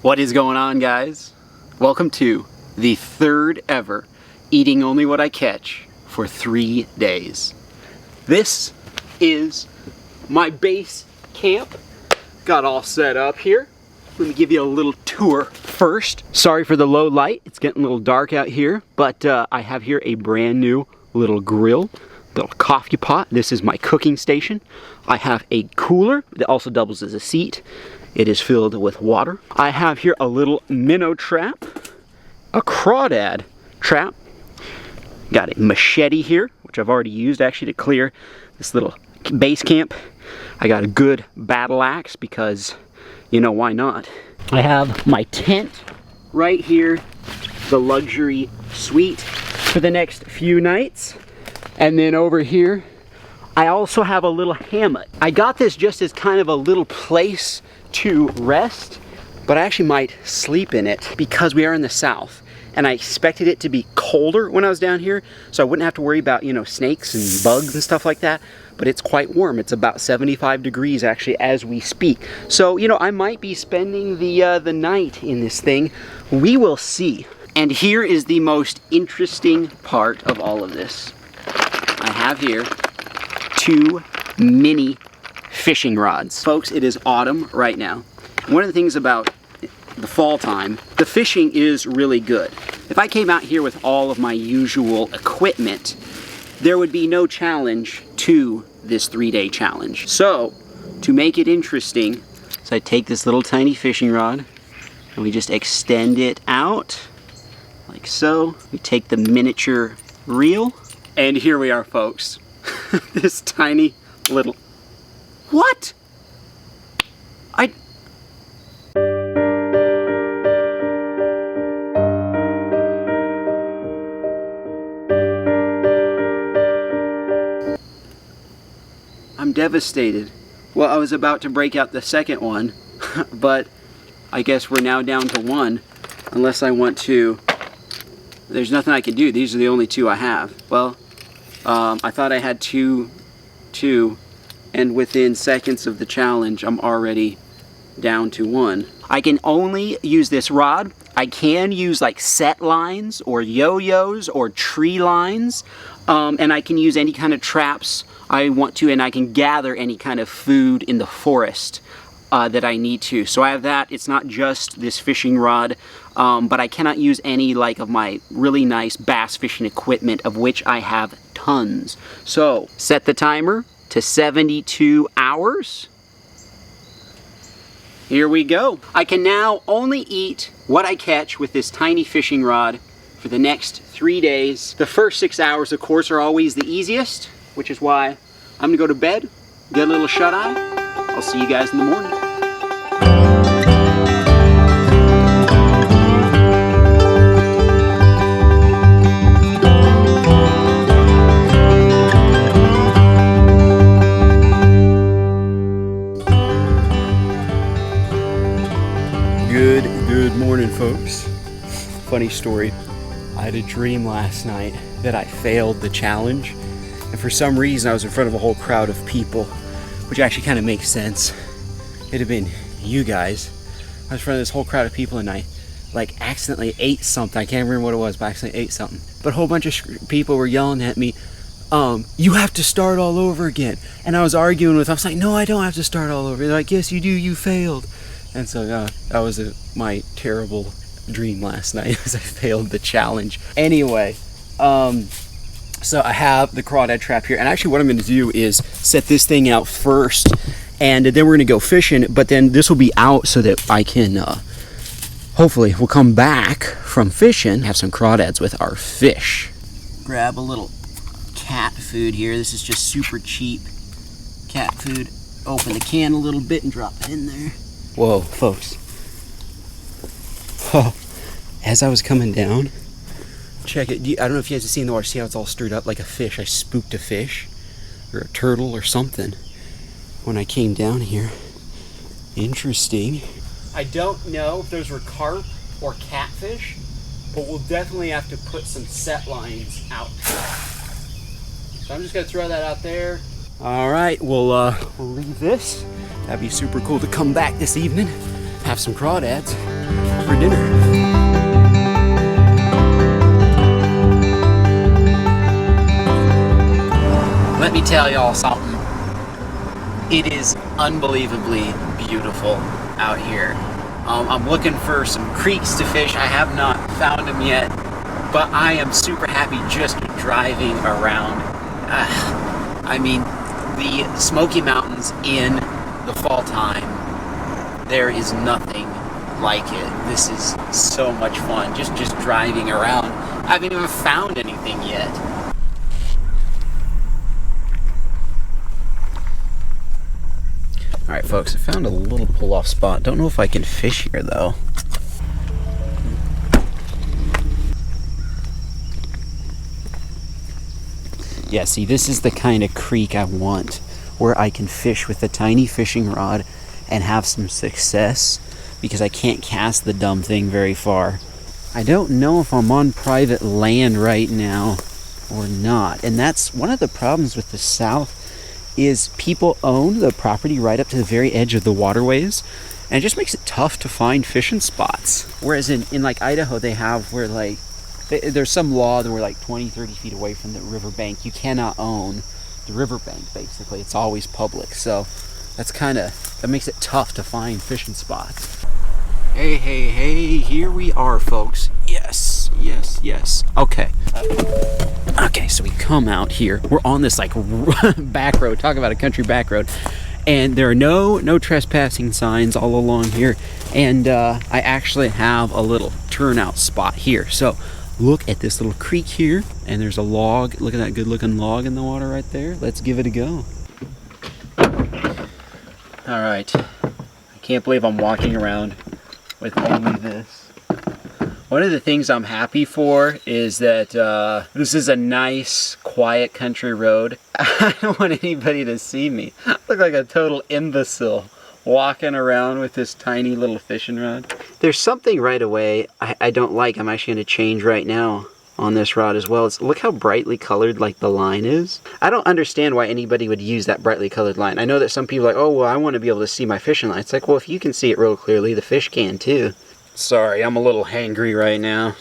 What is going on, guys? Welcome to the third ever Eating Only What I Catch for 3 days. This is my base camp. Got all set up here. Let me give you a little tour first. Sorry for the low light. It's getting a little dark out here, but I have here a brand new little grill, little coffee pot. This is my cooking station. I have a cooler that also doubles as a seat. It is filled with water. I have here a little minnow trap, a crawdad trap. Got a machete here, which I've already used actually to clear this little base camp. I got a good battle axe because, you know, why not? I have my tent right here, the luxury suite for the next few nights. And then over here, I also have a little hammock. I got this just as kind of a little place to rest, but I actually might sleep in it because we are in the south. And I expected it to be colder when I was down here, so I wouldn't have to worry about, you know, snakes and bugs and stuff like that. But it's quite warm. It's about 75 degrees actually as we speak. So, you know, I might be spending the night in this thing. We will see. And here is the most interesting part of all of this. I have here 2 mini fishing rods. Folks, it is autumn right now. One of the things about the fall time, the fishing is really good. If I came out here with all of my usual equipment, there would be no challenge to this 3-day challenge. So, to make it interesting, so I take this little tiny fishing rod and we just extend it out like so. We take the miniature reel, and here we are, folks. This tiny little... What? I'm devastated. Well, I was about to break out the second one, but I guess we're now down to 1, unless I want to. There's nothing I can do. These are the only 2 I have. Well, I thought I had two, and within seconds of the challenge, I'm already down to 1. I can only use this rod. I can use like set lines or yo-yos or tree lines, and I can use any kind of traps I want to, and I can gather any kind of food in the forest that I need to. So I have that. It's not just this fishing rod, but I cannot use any like of my really nice bass fishing equipment, of which I have tons. So set the timer to 72 hours. Here we go. I can now only eat what I catch with this tiny fishing rod for the next 3 days. The first 6 hours, of course, are always the easiest, which is why I'm gonna go to bed, get a little shut-eye. I'll see you guys in the morning. Good morning, folks. Funny story. I had a dream last night that I failed the challenge. And for some reason, I was in front of a whole crowd of people, which actually kind of makes sense. It'd have been you guys. I was in front of this whole crowd of people and I like accidentally ate something. I can't remember what it was, but I accidentally ate something. But a whole bunch of people were yelling at me, you have to start all over again. And I was arguing with them. I was like, no, I don't have to start all over. They're like, yes, you do, you failed. And so that was my terrible dream last night, as I failed the challenge. Anyway, so I have the crawdad trap here, and actually what I'm going to do is set this thing out first, and then we're going to go fishing, but then this will be out so that I can, hopefully we'll come back from fishing, have some crawdads with our fish. Grab a little cat food here. This is just super cheap cat food. Open the can a little bit and drop it in there. Whoa, folks. Oh, as I was coming down, check it. I don't know if you guys have seen the water. See how it's all stirred up like a fish. I spooked a fish or a turtle or something when I came down here. Interesting. I don't know if those were carp or catfish, but we'll definitely have to put some set lines out. So I'm just gonna throw that out there. All right, we'll leave this. That'd be super cool to come back this evening, have some crawdads. for dinner. Let me tell y'all something. It is unbelievably beautiful out here. I'm looking for some creeks to fish. I have not found them yet, but I am super happy just driving around. I mean, the Smoky Mountains in the fall time, there is nothing like it. This is so much fun, just driving around. I haven't even found anything yet. Alright folks, I found a little pull-off spot. Don't know if I can fish here though. Yeah, see, this is the kind of creek I want, where I can fish with a tiny fishing rod and have some success, because I can't cast the dumb thing very far. I don't know if I'm on private land right now or not, and that's one of the problems with the South, is people own the property right up to the very edge of the waterways, and it just makes it tough to find fishing spots. Whereas in like Idaho, they have where like, there's some law that we're like 20-30 feet away from the riverbank. You cannot own the riverbank, basically. It's always public. So that makes it tough to find fishing spots. Hey, here we are, folks. Yes. Okay, so we come out here. We're on this like back road. Talk about a country back road. And there are no trespassing signs all along here. And I actually have a little turnout spot here. So look at this little creek here, and there's a log. Look at that good looking log in the water right there. Let's give it a go. All right, I can't believe I'm walking around with only this. One of the things I'm happy for is that this is a nice, quiet country road. I don't want anybody to see me. I look like a total imbecile walking around with this tiny little fishing rod. There's something right away I don't like. I'm actually going to change right now on this rod as well. Look how brightly colored like the line is. I don't understand why anybody would use that brightly colored line. I know that some people are like, oh, well, I want to be able to see my fishing line. It's like, well, if you can see it real clearly, the fish can too. Sorry, I'm a little hangry right now.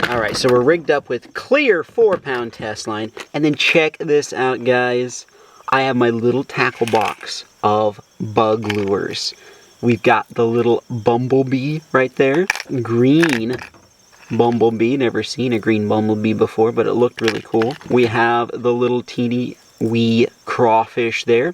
All right, so we're rigged up with clear 4-pound test line. And then check this out, guys. I have my little tackle box of bug lures. We've got the little bumblebee right there. Green bumblebee. Never seen a green bumblebee before, but it looked really cool. We have the little teeny wee crawfish there.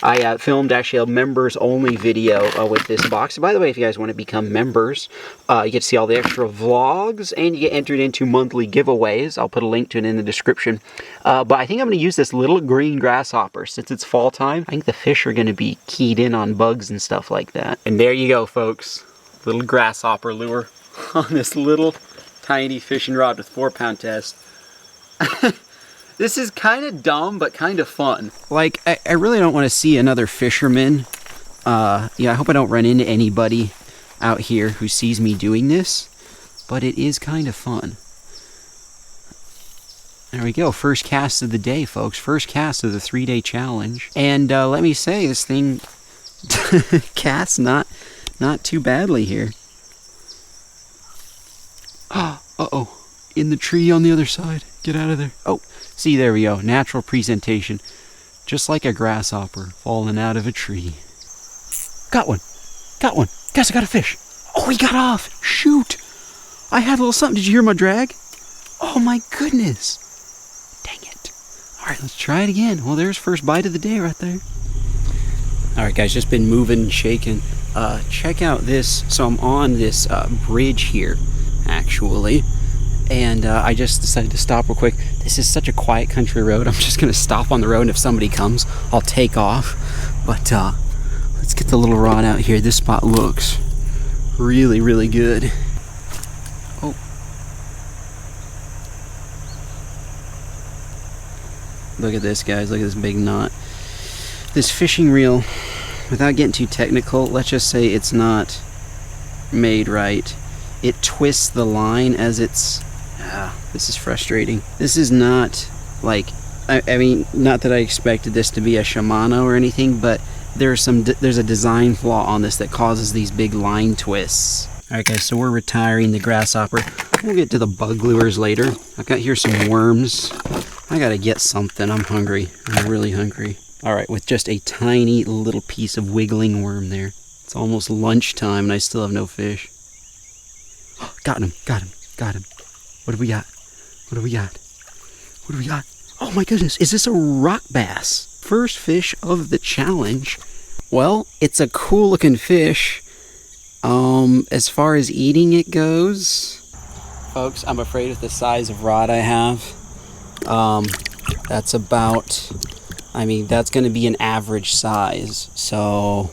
I filmed actually a members only video with this box. By the way, if you guys want to become members, you get to see all the extra vlogs, and you get entered into monthly giveaways. I'll put a link to it in the description. But I think I'm going to use this little green grasshopper. Since it's fall time, I think the fish are going to be keyed in on bugs and stuff like that. And there you go, folks. Little grasshopper lure on this little tiny fishing rod with 4-pound test. This is kind of dumb, but kind of fun. Like, I really don't want to see another fisherman. Yeah, I hope I don't run into anybody out here who sees me doing this, but it is kind of fun. There we go, first cast of the day, folks. First cast of the 3-day challenge. And let me say, this thing casts not too badly here. Uh-oh, in the tree on the other side. Get out of there. Oh, see, there we go. Natural presentation. Just like a grasshopper falling out of a tree. Got one. Guys, I got a fish. Oh, he got off. Shoot. I had a little something. Did you hear my drag? Oh, my goodness. Dang it. All right, let's try it again. Well, there's first bite of the day right there. All right, guys, just been moving and shaking. Check out this. So I'm on this bridge here, actually. And I just decided to stop real quick. This is such a quiet country road. I'm just going to stop on the road, and if somebody comes, I'll take off. But let's get the little rod out here. This spot looks really, really good. Oh. Look at this, guys. Look at this big knot. This fishing reel, without getting too technical, let's just say it's not made right. It twists the line as it's... this is frustrating. This is not like, I mean, not that I expected this to be a Shimano or anything, but there's a design flaw on this that causes these big line twists. Alright guys, so we're retiring the grasshopper. We'll get to the bug lures later. I've got here some worms. I gotta get something. I'm hungry. I'm really hungry. Alright, with just a tiny little piece of wiggling worm there. It's almost lunchtime and I still have no fish. Got him, got him, got him. What do we got? What do we got? What do we got? Oh my goodness, is this a rock bass? First fish of the challenge. Well, it's a cool looking fish. As far as eating it goes, folks, I'm afraid of the size of rod I have. That's about, I mean, that's going to be an average size. So,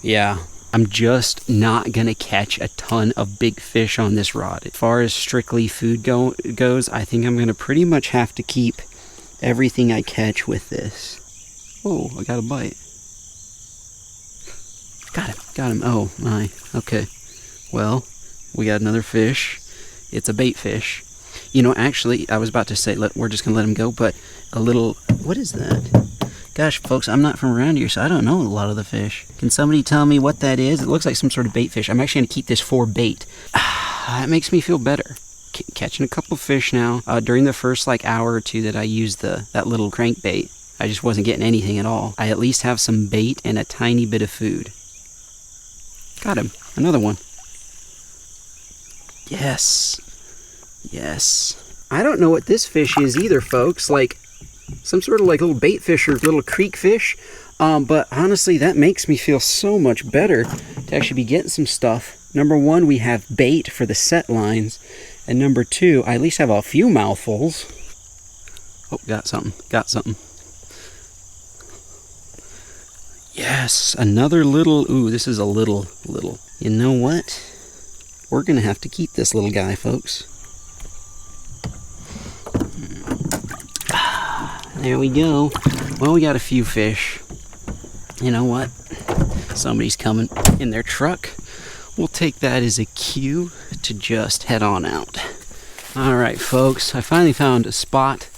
yeah, I'm just not going to catch a ton of big fish on this rod. As far as strictly food goes, I think I'm going to pretty much have to keep everything I catch with this. Whoa, I got a bite. Got him. Oh my, okay. Well, we got another fish. It's a bait fish. You know, actually, I was about to say, we're just gonna let him go, but a little, what is that? Gosh, folks, I'm not from around here, so I don't know a lot of the fish. Can somebody tell me what that is? It looks like some sort of bait fish. I'm actually gonna keep this for bait. That makes me feel better. Catching a couple fish now. During the first hour or two that I used that little crankbait, I just wasn't getting anything at all. I at least have some bait and a tiny bit of food. Got him. Another one. Yes. Yes. I don't know what this fish is either, folks. Like, some sort of little bait fish or little creek fish. But honestly, that makes me feel so much better to actually be getting some stuff. Number one, we have bait for the set lines. And number two, I at least have a few mouthfuls. Oh, got something. Got something. Yes, another little, ooh, this is a little. You know what? We're gonna have to keep this little guy, folks. There we go. Well, we got a few fish. You know what? Somebody's coming in their truck. We'll take that as a cue to just head on out. All right, folks, I finally found a spot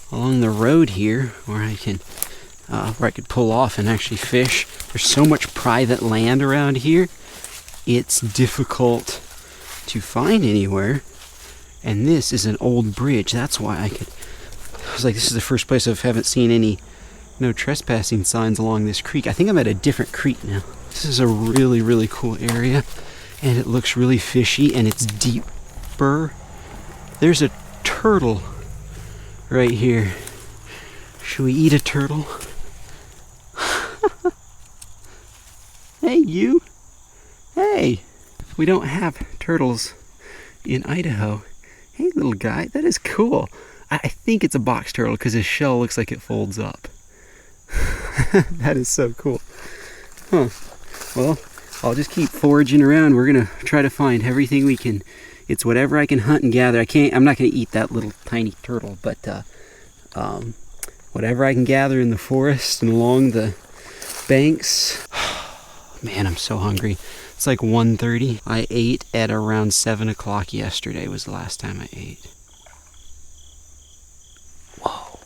along the road here where I could pull off and actually fish. There's so much private land around here, it's difficult to find anywhere. And this is an old bridge. That's why I was like, this is the first place I haven't seen no trespassing signs along this creek. I think I'm at a different creek now. This is a really, really cool area, and it looks really fishy, and it's deeper. There's a turtle right here. Should we eat a turtle? Hey, you. Hey. We don't have turtles in Idaho. Hey, little guy. That is cool. I think it's a box turtle because his shell looks like it folds up. That is so cool. Huh. Well, I'll just keep foraging around. We're going to try to find everything we can. It's whatever I can hunt and gather. I'm not going to eat that little tiny turtle, but whatever I can gather in the forest and along the banks. Man, I'm so hungry. It's like 1:30. I ate at around 7 o'clock yesterday was the last time I ate. Whoa.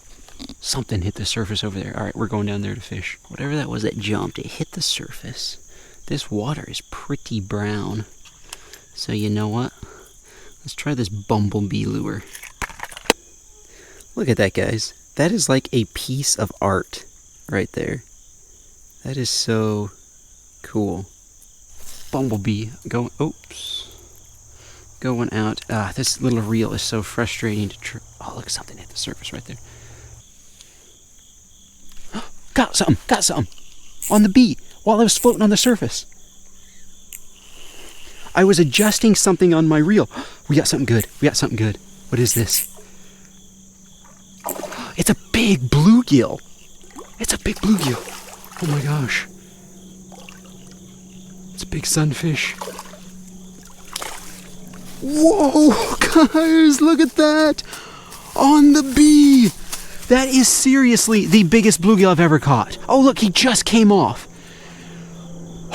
Something hit the surface over there. All right, we're going down there to fish. Whatever that was that jumped, it hit the surface. This water is pretty brown. So you know what? Let's try this bumblebee lure. Look at that, guys. That is like a piece of art right there. That is so cool. Bumblebee going, oops. Going out. This little reel is so frustrating to oh, look, something hit the surface right there. Got something. On the bee while I was floating on the surface. I was adjusting something on my reel. We got something good. What is this? It's a big bluegill. Oh my gosh. It's a big sunfish. Whoa, guys, look at that. On the bee. That is seriously the biggest bluegill I've ever caught. Oh, look, he just came off.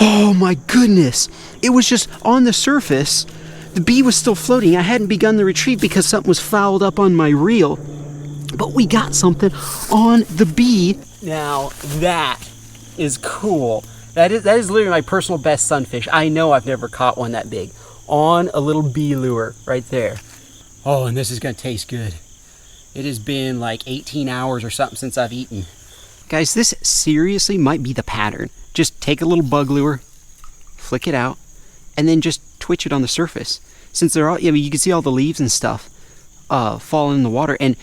Oh my goodness. It was just on the surface. The bee was still floating. I hadn't begun the retrieve because something was fouled up on my reel. But we got something on the bee. Now that is cool. That is literally my personal best sunfish. I know I've never caught one that big. on a little bee lure right there. Oh, and this is gonna taste good. It has been like 18 hours or something since I've eaten. Guys, this seriously might be the pattern. Just take a little bug lure, flick it out, and then just twitch it on the surface. Since they're all, I mean, you can see all the leaves and stuff fall in the water, and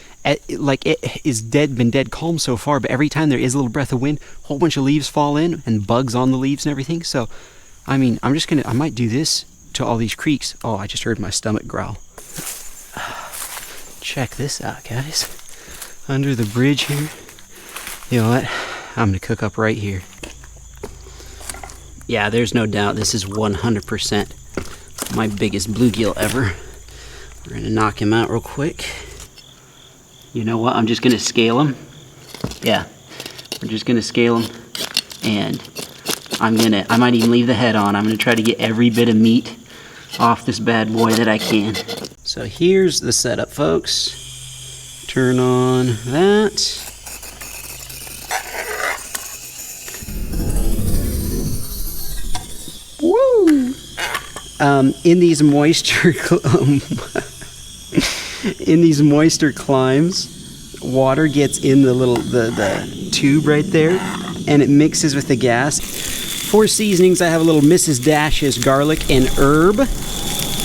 like it is been dead calm so far, but every time there is a little breath of wind, a whole bunch of leaves fall in and bugs on the leaves and everything. So, I mean, I might do this to all these creeks. Oh, I just heard my stomach growl. Check this out, guys. Under the bridge here. You know what? I'm gonna cook up right here. Yeah, there's no doubt this is 100% my biggest bluegill ever. We're gonna knock him out real quick. You know what? I'm just gonna scale him. Yeah, we're just gonna scale him, and I might even leave the head on. I'm gonna try to get every bit of meat off this bad boy that I can. So here's the setup, folks. Turn on that. Woo! In these moisture climes, water gets in the tube right there, and it mixes with the gas. For seasonings, I have a little Mrs. Dash's garlic and herb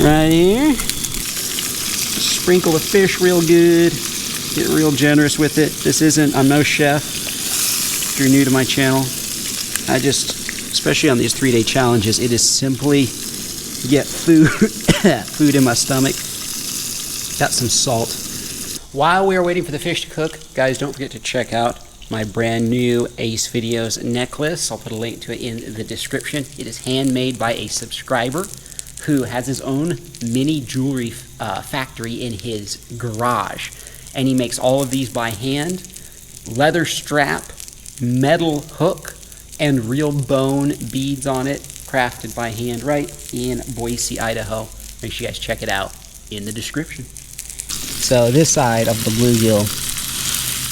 right here. Sprinkle the fish real good. Get real generous with it. I'm no chef. If you're new to my channel, especially on these 3-day challenges, it is simply get food in my stomach. Got some salt. While we are waiting for the fish to cook, guys, don't forget to check out my brand new Ace Videos necklace. I'll put a link to it in the description. It is handmade by a subscriber who has his own mini jewelry factory in his garage. And he makes all of these by hand. Leather strap, metal hook, and real bone beads on it, crafted by hand right in Boise, Idaho. Make sure you guys check it out in the description. So this side of the bluegill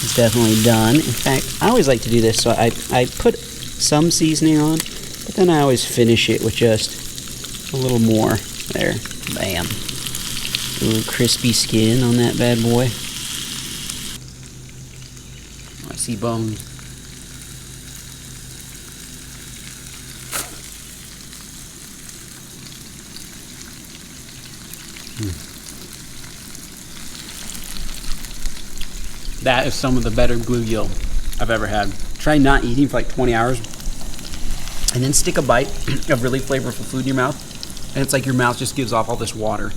is definitely done. In fact, I always like to do this, so I put some seasoning on, but then I always finish it with just a little more. There, bam. A little crispy skin on that bad boy. I see bones. That is some of the better bluegill I've ever had. Try not eating for like 20 hours and then stick a bite of really flavorful food in your mouth, and it's like your mouth just gives off all this water.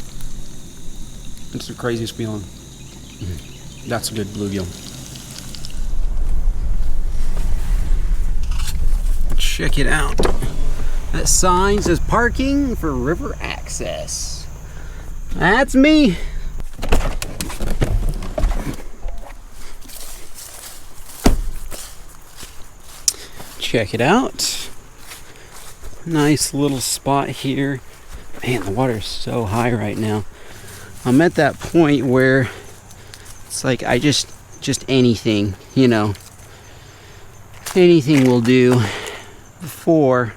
It's the craziest feeling. That's a good bluegill. Check it out. That sign says parking for river access. That's me. Check it out. Nice little spot here. Man, the water is so high right now. I'm at that point where it's like I just anything, you know. Anything will do. Before,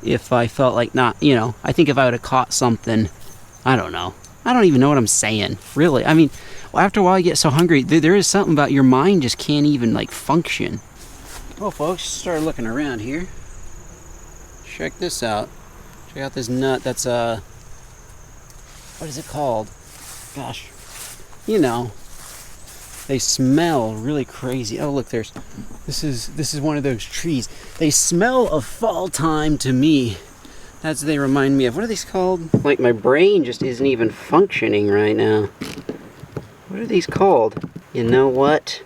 if I felt like not, you know, I think if I would have caught something, I don't know. I don't even know what I'm saying, really. I mean, after a while you get so hungry, there is something about your mind just can't even like function. Well, folks, start looking around here. Check this out. Check out this nut. That's what is it called? Gosh, you know, they smell really crazy. Oh, look, this is one of those trees. They smell of fall time to me. That's what they remind me of. What are these called? Like my brain just isn't even functioning right now. What are these called? You know what?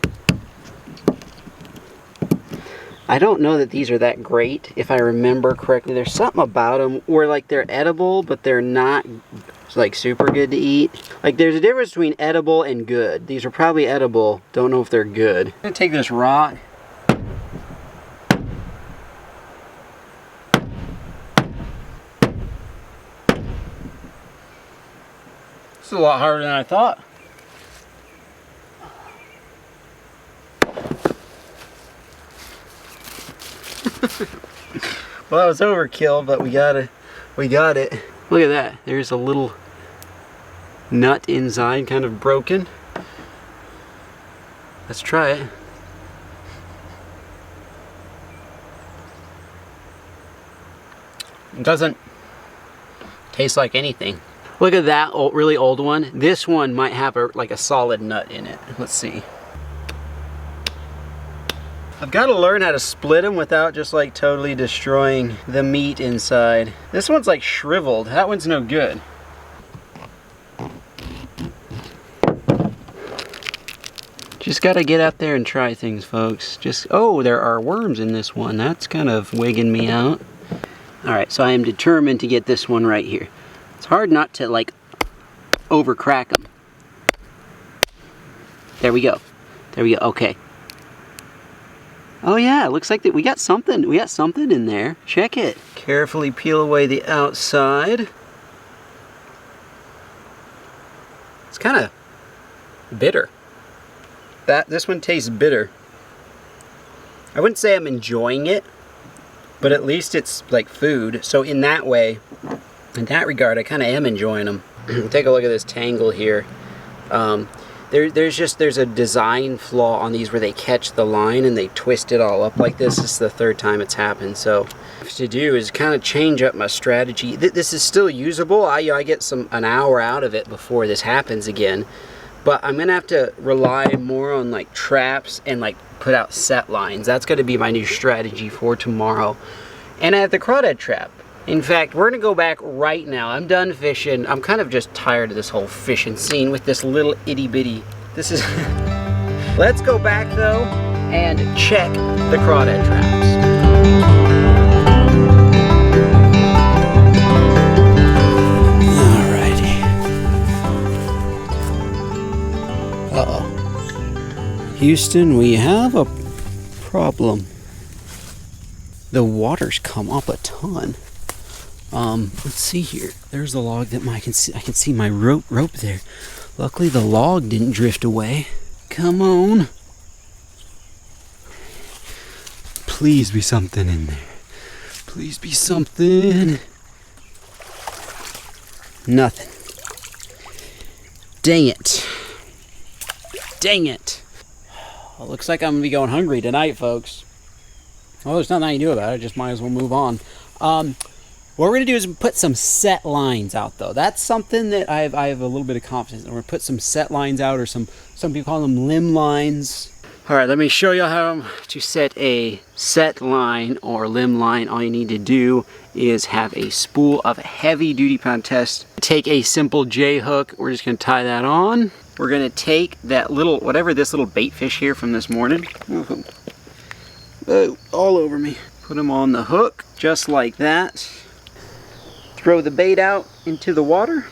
I don't know that these are that great, if I remember correctly. There's something about them where like they're edible, but they're not like super good to eat. Like there's a difference between edible and good. These are probably edible. Don't know if they're good. I'm gonna take this rock. It's a lot harder than I thought. Well, that was overkill, but we got it. Look at that. There's a little nut inside, kind of broken. Let's try it. It doesn't taste like anything. Look at that old, really old one. This one might have like a solid nut in it. Let's see. I've got to learn how to split them without just like totally destroying the meat inside. This one's like shriveled. That one's no good. Just got to get out there and try things, folks. Oh, there are worms in this one. That's kind of wigging me out. All right, so I am determined to get this one right here. It's hard not to like over crack them. There we go. There we go. Okay. Oh yeah, it looks like that we got something. We got something in there. Check it. Carefully peel away the outside. It's kind of bitter. This one tastes bitter. I wouldn't say I'm enjoying it, but at least it's like food. So in that way, in that regard, I kind of am enjoying them. Take a look at this tangle here. There's a design flaw on these where they catch the line and they twist it all up like this. This is the third time it's happened. So what I have to do is kind of change up my strategy. This is still usable. I get an hour out of it before this happens again. But I'm gonna have to rely more on like traps and like put out set lines. That's gonna be my new strategy for tomorrow. And I have the crawdad trap. In fact, we're gonna go back right now. I'm done fishing. I'm kind of just tired of this whole fishing scene with this little itty bitty. This is. Let's go back though and check the crawdad traps. Houston, we have a problem. The water's come up a ton. Let's see here. There's the log that I can see my rope there. Luckily the log didn't drift away. Come on. Please be something in there. Please be something. Nothing. Dang it. Dang it. Well, looks like I'm gonna be going hungry tonight, folks. Well, there's nothing I can do about it. Just might as well move on. What we're gonna do is put some set lines out, though. That's something that I have a little bit of confidence in. We're gonna put some set lines out, or some people call them limb lines. All right, let me show you how to set a set line or limb line. All you need to do is have a spool of heavy duty pound test. Take a simple J hook. We're just gonna tie that on. We're gonna take that little, whatever this little bait fish here from this morning. All over me. Put them on the hook, just like that. Throw the bait out into the water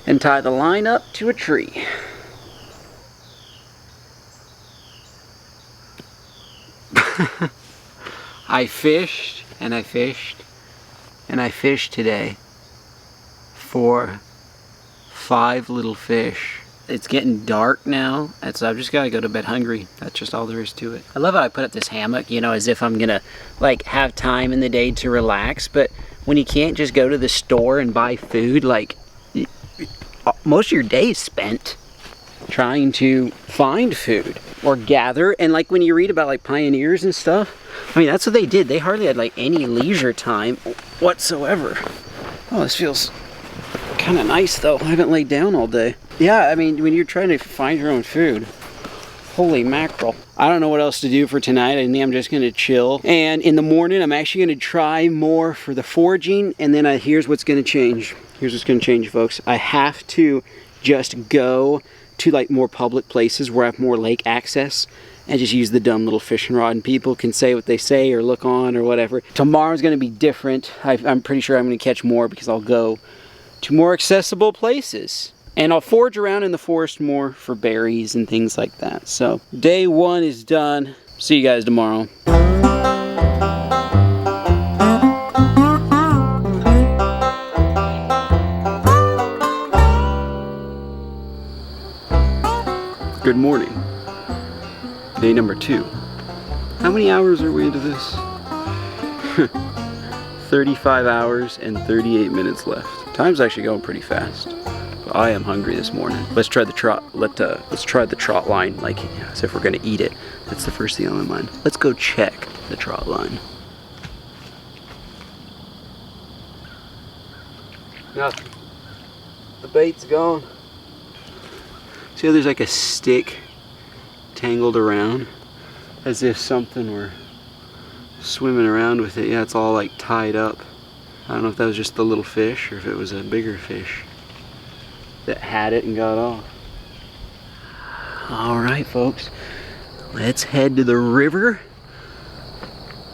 and tie the line up to a tree. I fished and I fished and I fished today for 5 little fish. It's getting dark now, and so I've just got to go to bed hungry. That's just all there is to it. I love how I put up this hammock, you know, as if I'm gonna like have time in the day to relax, but when you can't just go to the store and buy food, like most of your day is spent trying to find food or gather. And like when you read about like pioneers and stuff, I mean, that's what they did. They hardly had like any leisure time whatsoever. Oh, this feels kind of nice though. I haven't laid down all day. Yeah, I mean, when you're trying to find your own food, holy mackerel. I don't know what else to do for tonight. I think I'm just gonna chill. And in the morning, I'm actually gonna try more for the foraging, and then here's what's gonna change. Here's what's gonna change, folks. I have to just go to like more public places where I have more lake access and just use the dumb little fishing rod, and people can say what they say or look on or whatever. Tomorrow's gonna be different. I'm pretty sure I'm gonna catch more because I'll go to more accessible places. And I'll forage around in the forest more for berries and things like that. So day 1 is done. See you guys tomorrow. Good morning. Day number 2. How many hours are we into this? 35 hours and 38 minutes left. Time's actually going pretty fast. But I am hungry this morning. Let's try the trot. Let's try the trot line, like as if we're gonna eat it. That's the first thing on my mind. Let's go check the trot line. Nothing. The bait's gone. See how there's like a stick tangled around, as if something were swimming around with it. Yeah, it's all like tied up. I don't know if that was just the little fish or if it was a bigger fish that had it and got off. All right, folks, let's head to the river.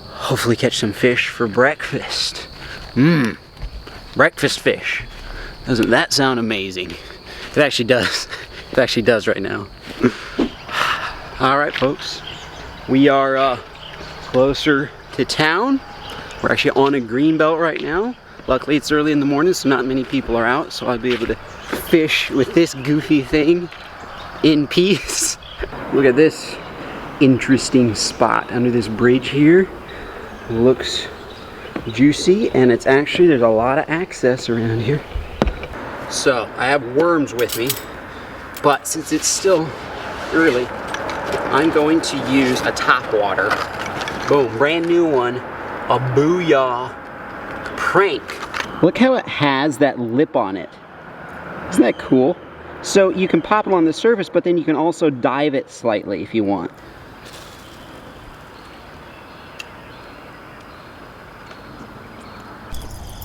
Hopefully catch some fish for breakfast. Breakfast fish. Doesn't that sound amazing? It actually does. It actually does right now. All right, folks, we are closer to town. We're actually on a green belt right now. Luckily it's early in the morning, so not many people are out, so I'll be able to fish with this goofy thing in peace. Look at this interesting spot under this bridge here. It looks juicy, and it's actually, there's a lot of access around here. So I have worms with me, but since it's still early, I'm going to use a top water. Boom, brand new one, a Booyah Prank. Look how it has that lip on it. Isn't that cool? So you can pop it on the surface, but then you can also dive it slightly if you want.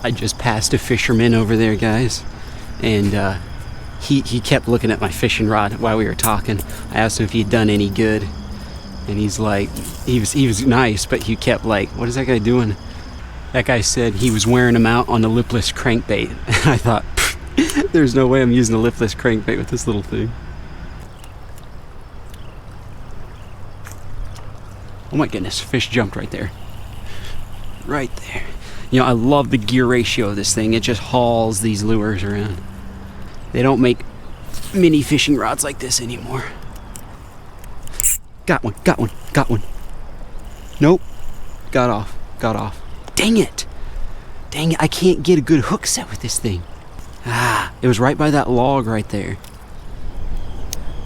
I just passed a fisherman over there, guys, and he kept looking at my fishing rod while we were talking. I asked him if he'd done any good, and he's like, he was nice, but he kept like, what is that guy doing? That guy said he was wearing them out on the lipless crankbait. And I thought, there's no way I'm using a lipless crankbait with this little thing. Oh my goodness, fish jumped right there. Right there. You know, I love the gear ratio of this thing. It just hauls these lures around. They don't make mini fishing rods like this anymore. Got one, got one, got one. Nope. Got off, got off. Dang it. Dang it, I can't get a good hook set with this thing. Ah, it was right by that log right there.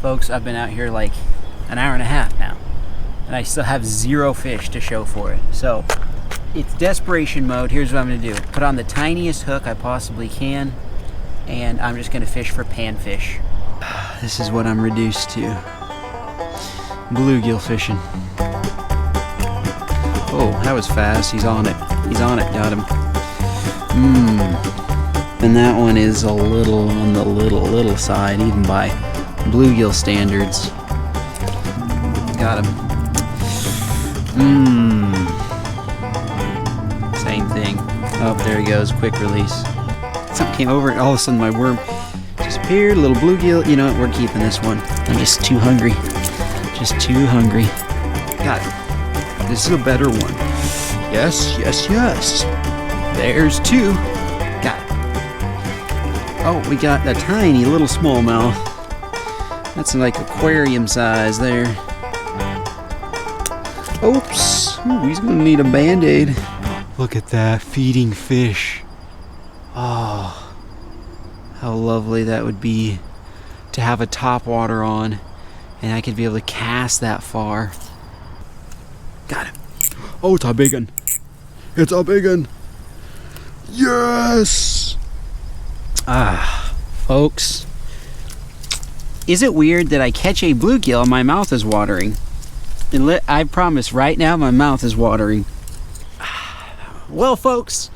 Folks, I've been out here like an hour and a half now, and I still have zero fish to show for it. So it's desperation mode. Here's what I'm gonna do. Put on the tiniest hook I possibly can, and I'm just gonna fish for panfish. This is what I'm reduced to. Bluegill fishing. Oh, that was fast. He's on it. He's on it. Got him. And that one is a little on the little side, even by bluegill standards. Got him. Same thing. Oh, there he goes. Quick release. Something came over and all of a sudden my worm disappeared. A little bluegill. You know what? We're keeping this one. I'm just too hungry. Just too hungry. Got it. This is a better one. Yes, yes, yes. There's two. Got it. Oh, we got a tiny little smallmouth. That's like aquarium size there. Oops. Ooh, he's gonna need a band-aid. Look at that, feeding fish. Oh, how lovely that would be to have a top water on, and I could be able to cast that far. Got him. Oh, it's a big one. It's a big one. Yes! Ah, folks. Is it weird that I catch a bluegill and my mouth is watering? And I promise right now my mouth is watering. Well, folks,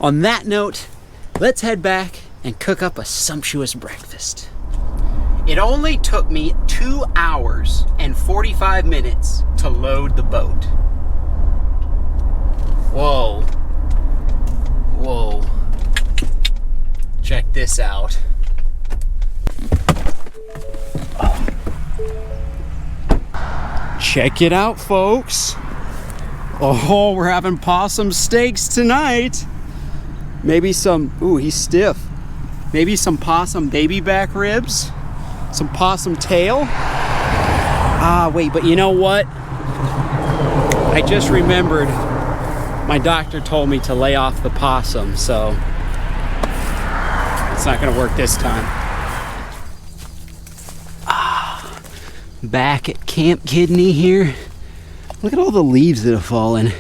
on that note, let's head back and cook up a sumptuous breakfast. It only took me 2 hours and 45 minutes to load the boat. Whoa. Whoa. Check this out. Check it out, folks. Oh, we're having possum steaks tonight. Maybe some, ooh, he's stiff. Maybe some possum baby back ribs. Some possum tail. Ah, wait, but you know what? I just remembered my doctor told me to lay off the possum, so It's not gonna work this time. Back at Camp Kidney here. Look at all the leaves that have fallen.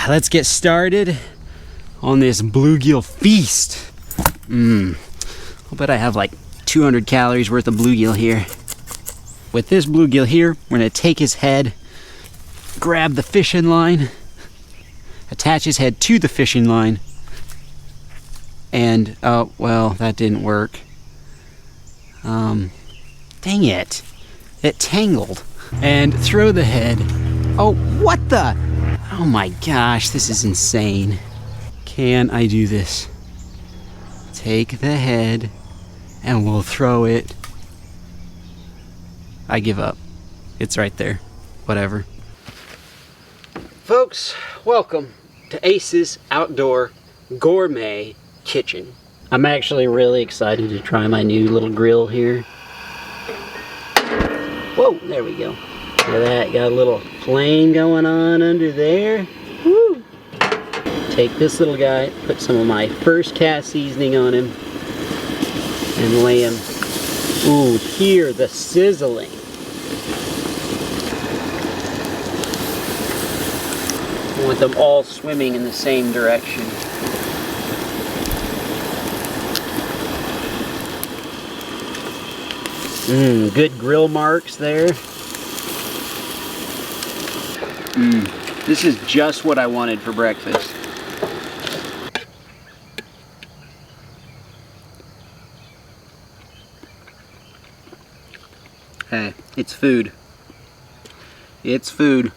Let's get started on this bluegill feast. I'll bet I have like 200 calories worth of bluegill here. With this bluegill here, we're gonna take his head, grab the fishing line, attach his head to the fishing line, and, oh, well, that didn't work. Dang it. It tangled. And throw the head. Oh, what the? Oh my gosh, this is insane. Can I do this? Take the head and we'll throw it. I give up. It's right there. Whatever. Folks, welcome to Ace's Outdoor Gourmet Kitchen. I'm actually really excited to try my new little grill here. Whoa, there we go. Look at that, got a little flame going on under there. Woo! Take this little guy, put some of my first cast seasoning on him, and lay him. Ooh, hear the sizzling. I want them all swimming in the same direction. Good grill marks there. This is just what I wanted for breakfast. Hey, it's food. It's food.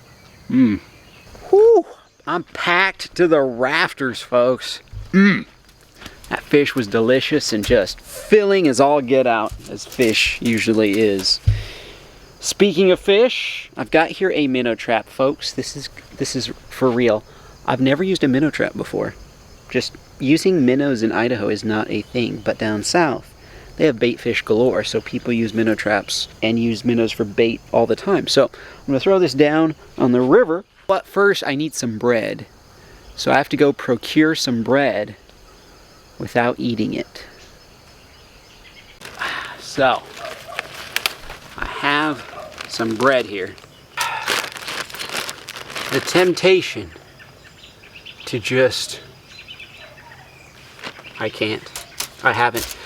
Whew, I'm packed to the rafters, folks. That fish was delicious and just filling as all get out, as fish usually is. Speaking of fish, I've got here a minnow trap, folks. This is for real. I've never used a minnow trap before. Just using minnows in Idaho is not a thing, but down south they have bait fish galore, so people use minnow traps and use minnows for bait all the time. So I'm gonna throw this down on the river, but first I need some bread. So I have to go procure some bread without eating it. So I have some bread here. The temptation to just, I haven't.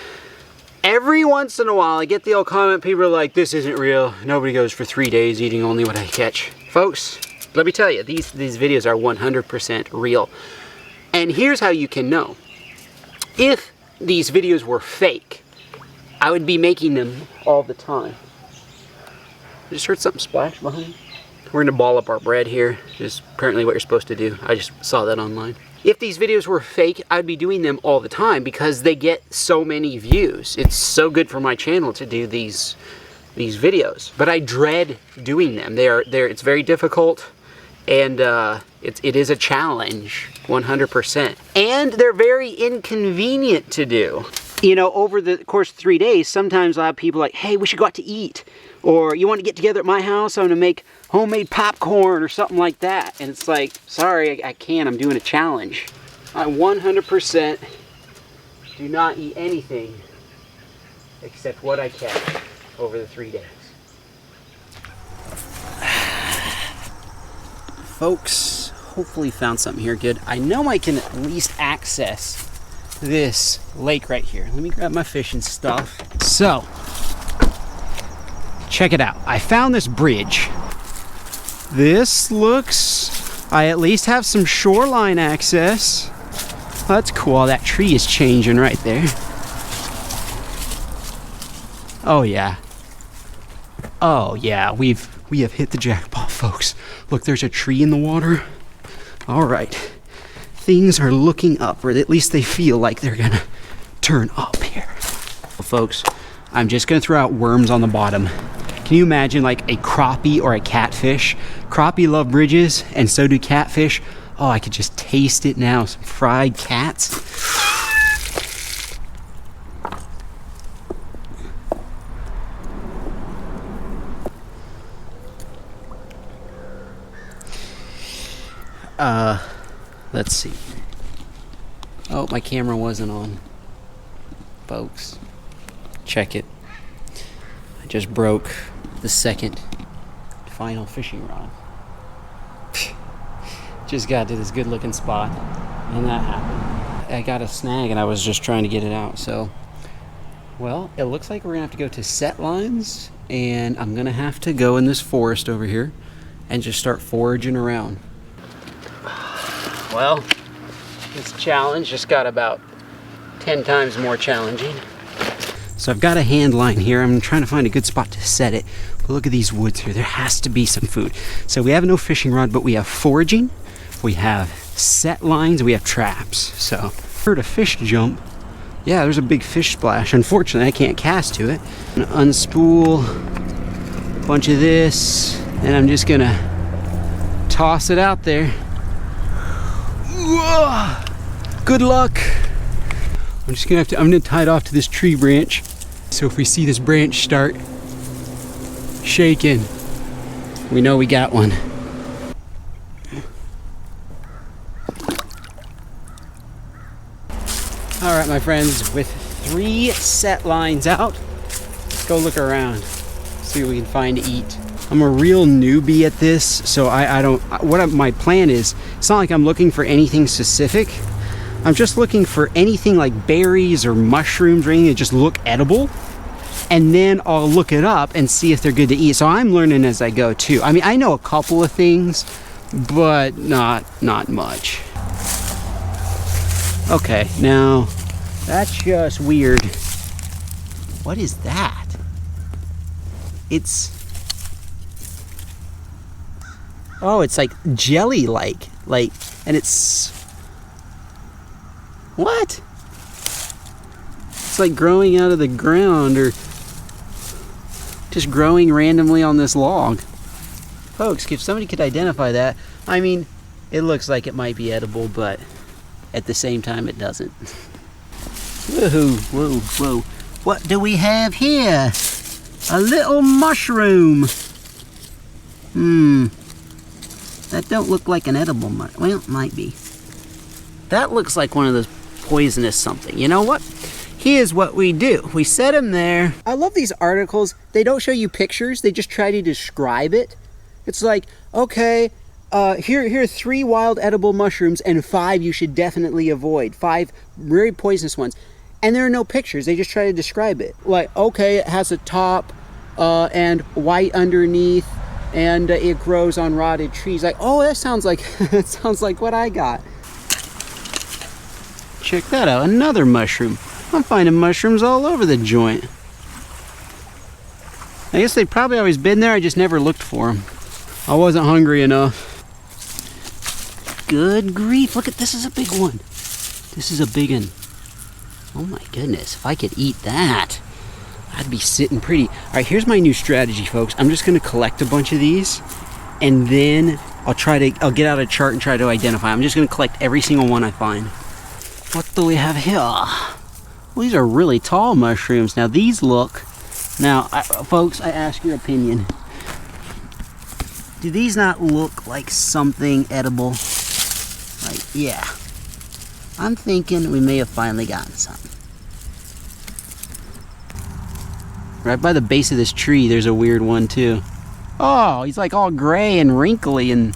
Every once in a while I get the old comment, people are like, this isn't real. Nobody goes for 3 days eating only what I catch. Folks, let me tell you, these videos are 100% real. And here's how you can know. If these videos were fake, I would be making them all the time. I just heard something splash behind me. We're gonna ball up our bread here. Is apparently what you're supposed to do. I just saw that online. If these videos were fake, I'd be doing them all the time because they get so many views. It's so good for my channel to do these videos. But I dread doing them. It's very difficult, and it is a challenge, 100%. And they're very inconvenient to do. You know, over the course of 3 days, sometimes I'll have people like, hey, we should go out to eat. Or you want to get together at my house? I'm gonna make homemade popcorn or something like that. And it's like, sorry, I can't, I'm doing a challenge. I 100% do not eat anything except what I catch over the 3 days. Folks, hopefully found something here good. I know I can at least access this lake right here. Let me grab my fishing stuff. So, check it out. I found this bridge. This looks, I at least have some shoreline access. That's cool. That tree is changing right there. Oh yeah. Oh yeah, we have hit the jackpot, folks. Look, there's a tree in the water. All right. Things are looking up, or at least they feel like they're gonna turn up here. Well, folks, I'm just gonna throw out worms on the bottom. Can you imagine like a crappie or a catfish? Crappie love bridges, and so do catfish. Oh, I could just taste it now. Some fried cats. Let's see. Oh, my camera wasn't on. folks. Check it. I just broke the second final fishing rod. Just got to this good looking spot and that happened. I got a snag and I was just trying to get it out. So, well, it looks like we're gonna have to go to set lines, and I'm gonna have to go in this forest over here and just start foraging around. Well, this challenge just got about 10 times more challenging. So I've got a hand line here. I'm trying to find a good spot to set it. But look at these woods here. There has to be some food. So we have no fishing rod, but we have foraging. We have set lines. We have traps. So heard a fish jump. Yeah, there's a big fish splash. Unfortunately, I can't cast to it. I'm gonna unspool a bunch of this, and I'm just gonna toss it out there. Whoa! Good luck. I'm gonna tie it off to this tree branch. So if we see this branch start shaking, we know we got one. All right, my friends, with 3 set lines out, let's go look around, see what we can find to eat. I'm a real newbie at this, so my plan is, it's not like I'm looking for anything specific. I'm just looking for anything like berries or mushrooms or anything that just look edible, and then I'll look it up and see if they're good to eat. So I'm learning as I go too. I mean, I know a couple of things, but not much. Okay, now that's just weird. What is that? Oh, it's like jelly-like, and it's, what? It's like growing out of the ground or just growing randomly on this log. Folks, if somebody could identify that, I mean, it looks like it might be edible, but at the same time it doesn't. Whoa. What do we have here? A little mushroom. That don't look like an edible mushroom. Well, it might be. That looks like one of those poisonous something. You know what? Here's what we do. We set them there. I love these articles. They don't show you pictures. They just try to describe it. It's like, okay, here are 3 wild edible mushrooms and 5 you should definitely avoid. 5 very poisonous ones. And there are no pictures. They just try to describe it. Like, okay, it has a top and white underneath, and it grows on rotted trees. Like, oh, that sounds like that sounds like what I got. Check that out, another mushroom. I'm finding mushrooms all over the joint. I guess they've probably always been there, I just never looked for them. I wasn't hungry enough. Good grief, look at this, is a big one. This is a big one. Oh my goodness, if I could eat that, I'd be sitting pretty. All right, here's my new strategy, folks. I'm just gonna collect a bunch of these, and then I'll get out a chart and try to identify. I'm just gonna collect every single one I find. What do we have here? Well, these are really tall mushrooms. Now these look, folks, I ask your opinion. Do these not look like something edible? Like, yeah. I'm thinking we may have finally gotten something. Right by the base of this tree, there's a weird one too. Oh, he's like all gray and wrinkly and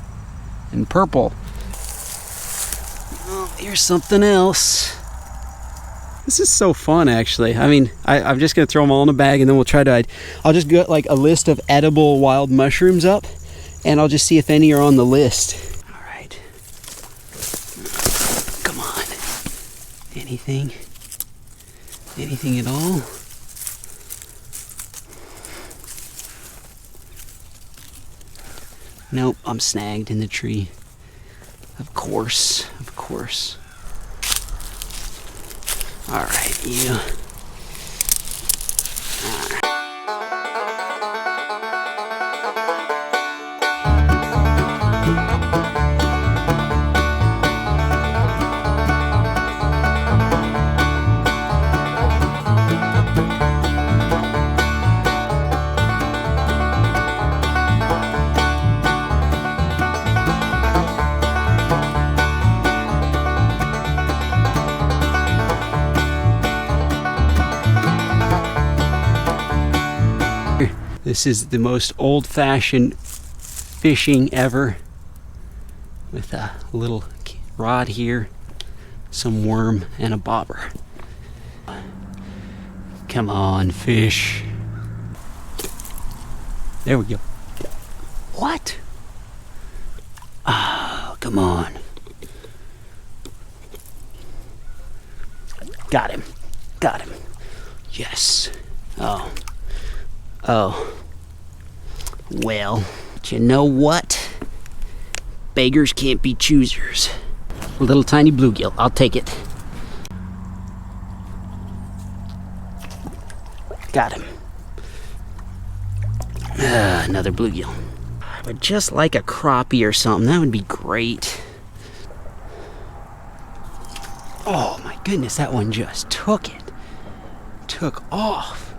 purple. Oh, here's something else. This is so fun, actually. I mean, I'm just gonna throw them all in a bag, and then I'll just get like a list of edible wild mushrooms up, and I'll just see if any are on the list. All right. Come on. Anything at all? Nope, I'm snagged in the tree. Of course. All right, you. All right. This is the most old-fashioned fishing ever, with a little rod here, some worm, and a bobber. Come on, fish. There we go. What? Oh, come on. Got him. Got him. Yes. Oh. Oh. Well, but you know what? Beggars can't be choosers. A little tiny bluegill. I'll take it. Got him. Another bluegill. I would just like a crappie or something. That would be great. Oh my goodness, that one just took it. Took off.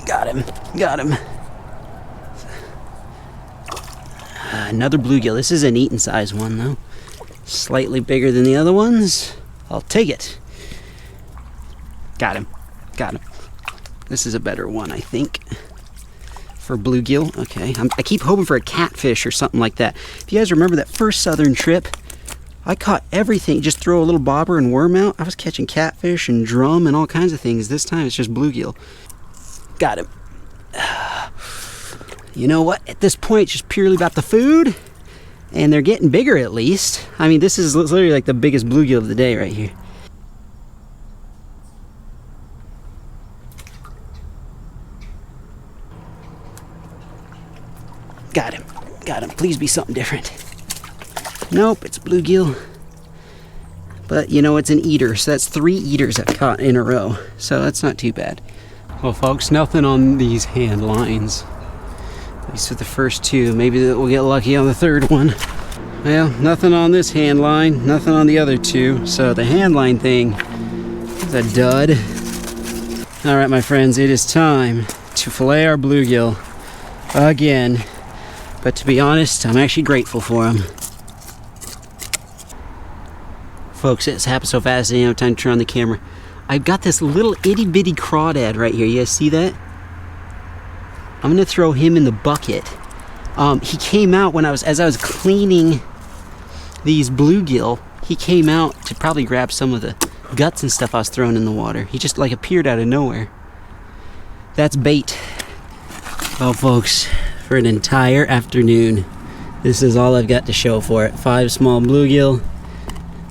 Got him. Got him. Another bluegill. This is an eaten size one though. Slightly bigger than the other ones. I'll take it. Got him. Got him. This is a better one, I think. For bluegill. Okay. I keep hoping for a catfish or something like that. If you guys remember that first southern trip, I caught everything. Just throw a little bobber and worm out. I was catching catfish and drum and all kinds of things. This time it's just bluegill. Got him. You know what? At this point, it's just purely about the food. And they're getting bigger at least. I mean, this is literally like the biggest bluegill of the day right here. Got him. Got him. Please be something different. Nope, it's bluegill. But, you know, it's an eater. So that's 3 eaters I've caught in a row. So that's not too bad. Well, folks, nothing on these hand lines. At least for the first 2. Maybe we'll get lucky on the 3rd one. Well, nothing on this hand line. Nothing on the other 2. So the hand line thing is a dud. All right, my friends, it is time to fillet our bluegill again. But to be honest, I'm actually grateful for them. Folks, it's happened so fast I didn't have time to turn on the camera. I've got this little itty bitty crawdad right here. You guys see that? I'm gonna throw him in the bucket. He came out when as I was cleaning these bluegill. He came out to probably grab some of the guts and stuff I was throwing in the water. He just like appeared out of nowhere. That's bait. Well, folks, for an entire afternoon, this is all I've got to show for it. 5 small bluegill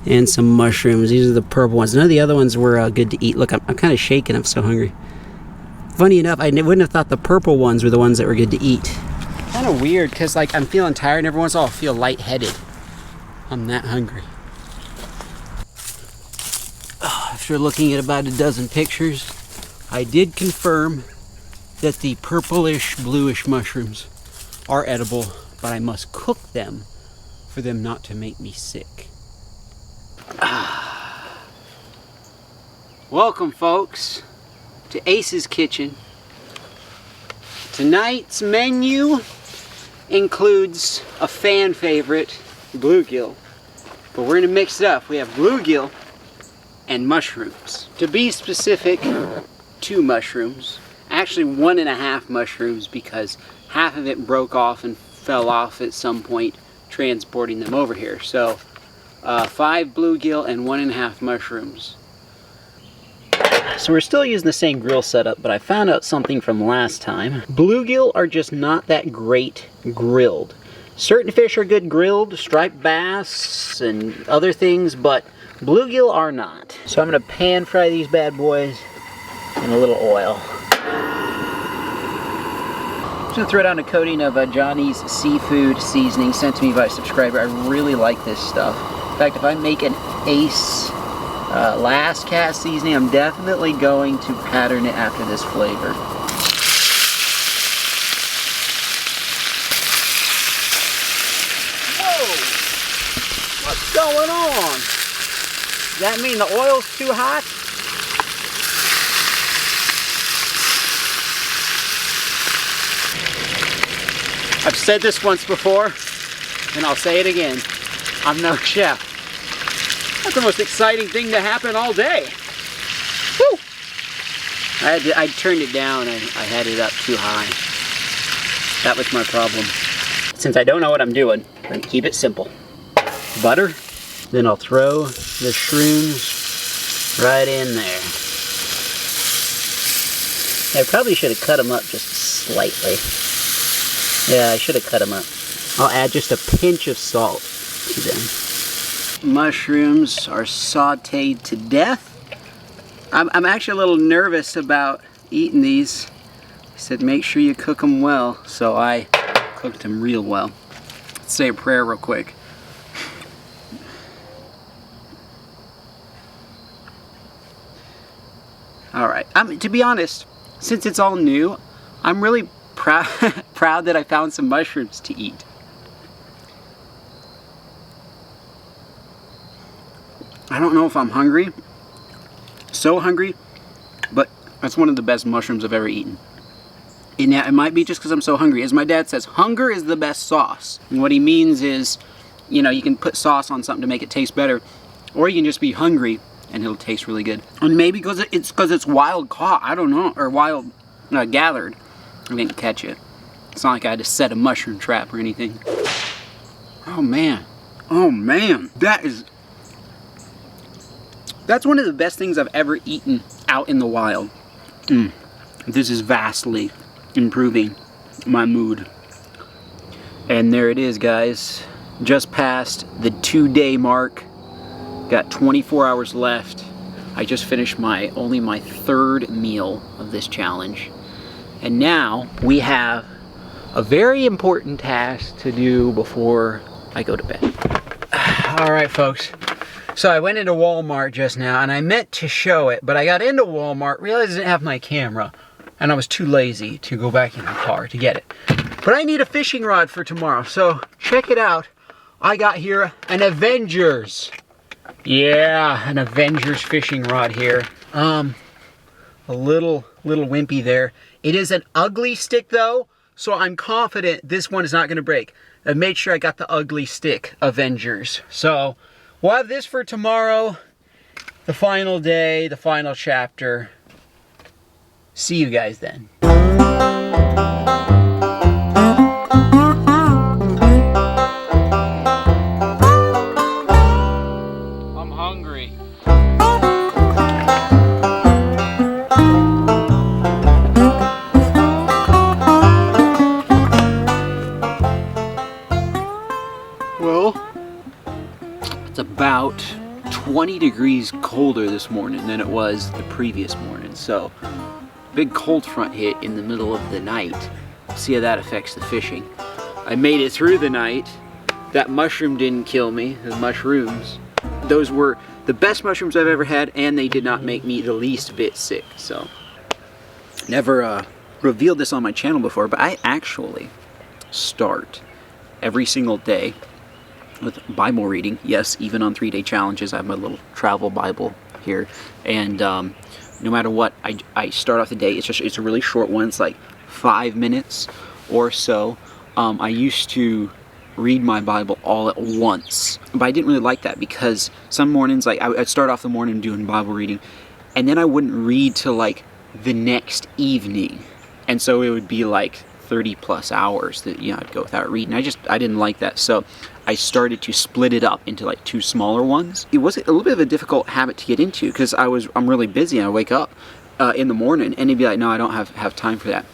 and some mushrooms. These are the purple ones. None of the other ones were good to eat. Look, I'm kind of shaking. I'm so hungry. Funny enough, I wouldn't have thought the purple ones were the ones that were good to eat. Kind of weird, because like I'm feeling tired and every once in a while I feel lightheaded. I'm that hungry. After looking at about a dozen pictures, I did confirm that the purplish bluish mushrooms are edible, but I must cook them for them not to make me sick. Welcome, folks, to Ace's Kitchen. Tonight's menu includes a fan favorite, bluegill, but we're gonna mix it up. We have bluegill and mushrooms. To be specific, 2 mushrooms. Actually 1.5 mushrooms, because half of it broke off and fell off at some point transporting them over here. So 5 bluegill and 1.5 mushrooms. So we're still using the same grill setup, but I found out something from last time. Bluegill are just not that great grilled. Certain fish are good grilled, striped bass and other things, but bluegill are not. So I'm gonna pan fry these bad boys in a little oil. I'm just gonna throw down a coating of Johnny's seafood seasoning sent to me by a subscriber. I really like this stuff. In fact, if I make an Ace last cast seasoning, I'm definitely going to pattern it after this flavor. Whoa! What's going on? Does that mean the oil's too hot? I've said this once before, and I'll say it again. I'm no chef. That's the most exciting thing to happen all day. Woo! I turned it down. I had it up too high. That was my problem. Since I don't know what I'm doing, I'm going to keep it simple. Butter. Then I'll throw the shrooms right in there. I probably should have cut them up just slightly. Yeah, I should have cut them up. I'll add just a pinch of salt to them. Mushrooms are sauteed to death. I'm actually a little nervous about eating these. He said make sure you cook them well, so I cooked them real well. Let's say a prayer real quick. Alright, to be honest, since it's all new, I'm really proud that I found some mushrooms to eat. I don't know if I'm hungry, so hungry, but that's one of the best mushrooms I've ever eaten. And yeah, it might be just because I'm so hungry. As my dad says, hunger is the best sauce. And what he means is, you know, you can put sauce on something to make it taste better, or you can just be hungry and it'll taste really good. And maybe because it's wild caught, I don't know, or wild gathered. I didn't catch it. It's not like I had to set a mushroom trap or anything. Oh man, that's one of the best things I've ever eaten out in the wild. This is vastly improving my mood. And there it is, guys. Just past the 2-day mark. Got 24 hours left. I just finished only my 3rd meal of this challenge. And now we have a very important task to do before I go to bed. Alright folks, so I went into Walmart just now and I meant to show it, but I got into Walmart, realized I didn't have my camera, and I was too lazy to go back in the car to get it. But I need a fishing rod for tomorrow, so check it out. I got here an Avengers. Yeah, an Avengers fishing rod here. A little wimpy there. It is an ugly stick though, so I'm confident this one is not gonna break. I made sure I got the ugly stick Avengers. So we'll have this for tomorrow, the final day, the final chapter. See you guys then. About 20 degrees colder this morning than it was the previous morning, so big cold front hit in the middle of the night. See how that affects the fishing. I made it through the night. That mushroom didn't kill me. The mushrooms, those were the best mushrooms I've ever had, and they did not make me the least bit sick. So never revealed this on my channel before, but I actually start every single day with Bible reading. Yes, even on 3-day challenges, I have my little travel Bible here, and no matter what, I start off the day. It's a really short one. It's like 5 minutes or so. I used to read my Bible all at once, but I didn't really like that because some mornings, like I'd start off the morning doing Bible reading, and then I wouldn't read till like the next evening, and so it would be like 30 plus hours that I'd go without reading. I didn't like that, so I started to split it up into like 2 smaller ones. It was a little bit of a difficult habit to get into because I'm really busy and I wake up in the morning and he'd be like, no, I don't have time for that.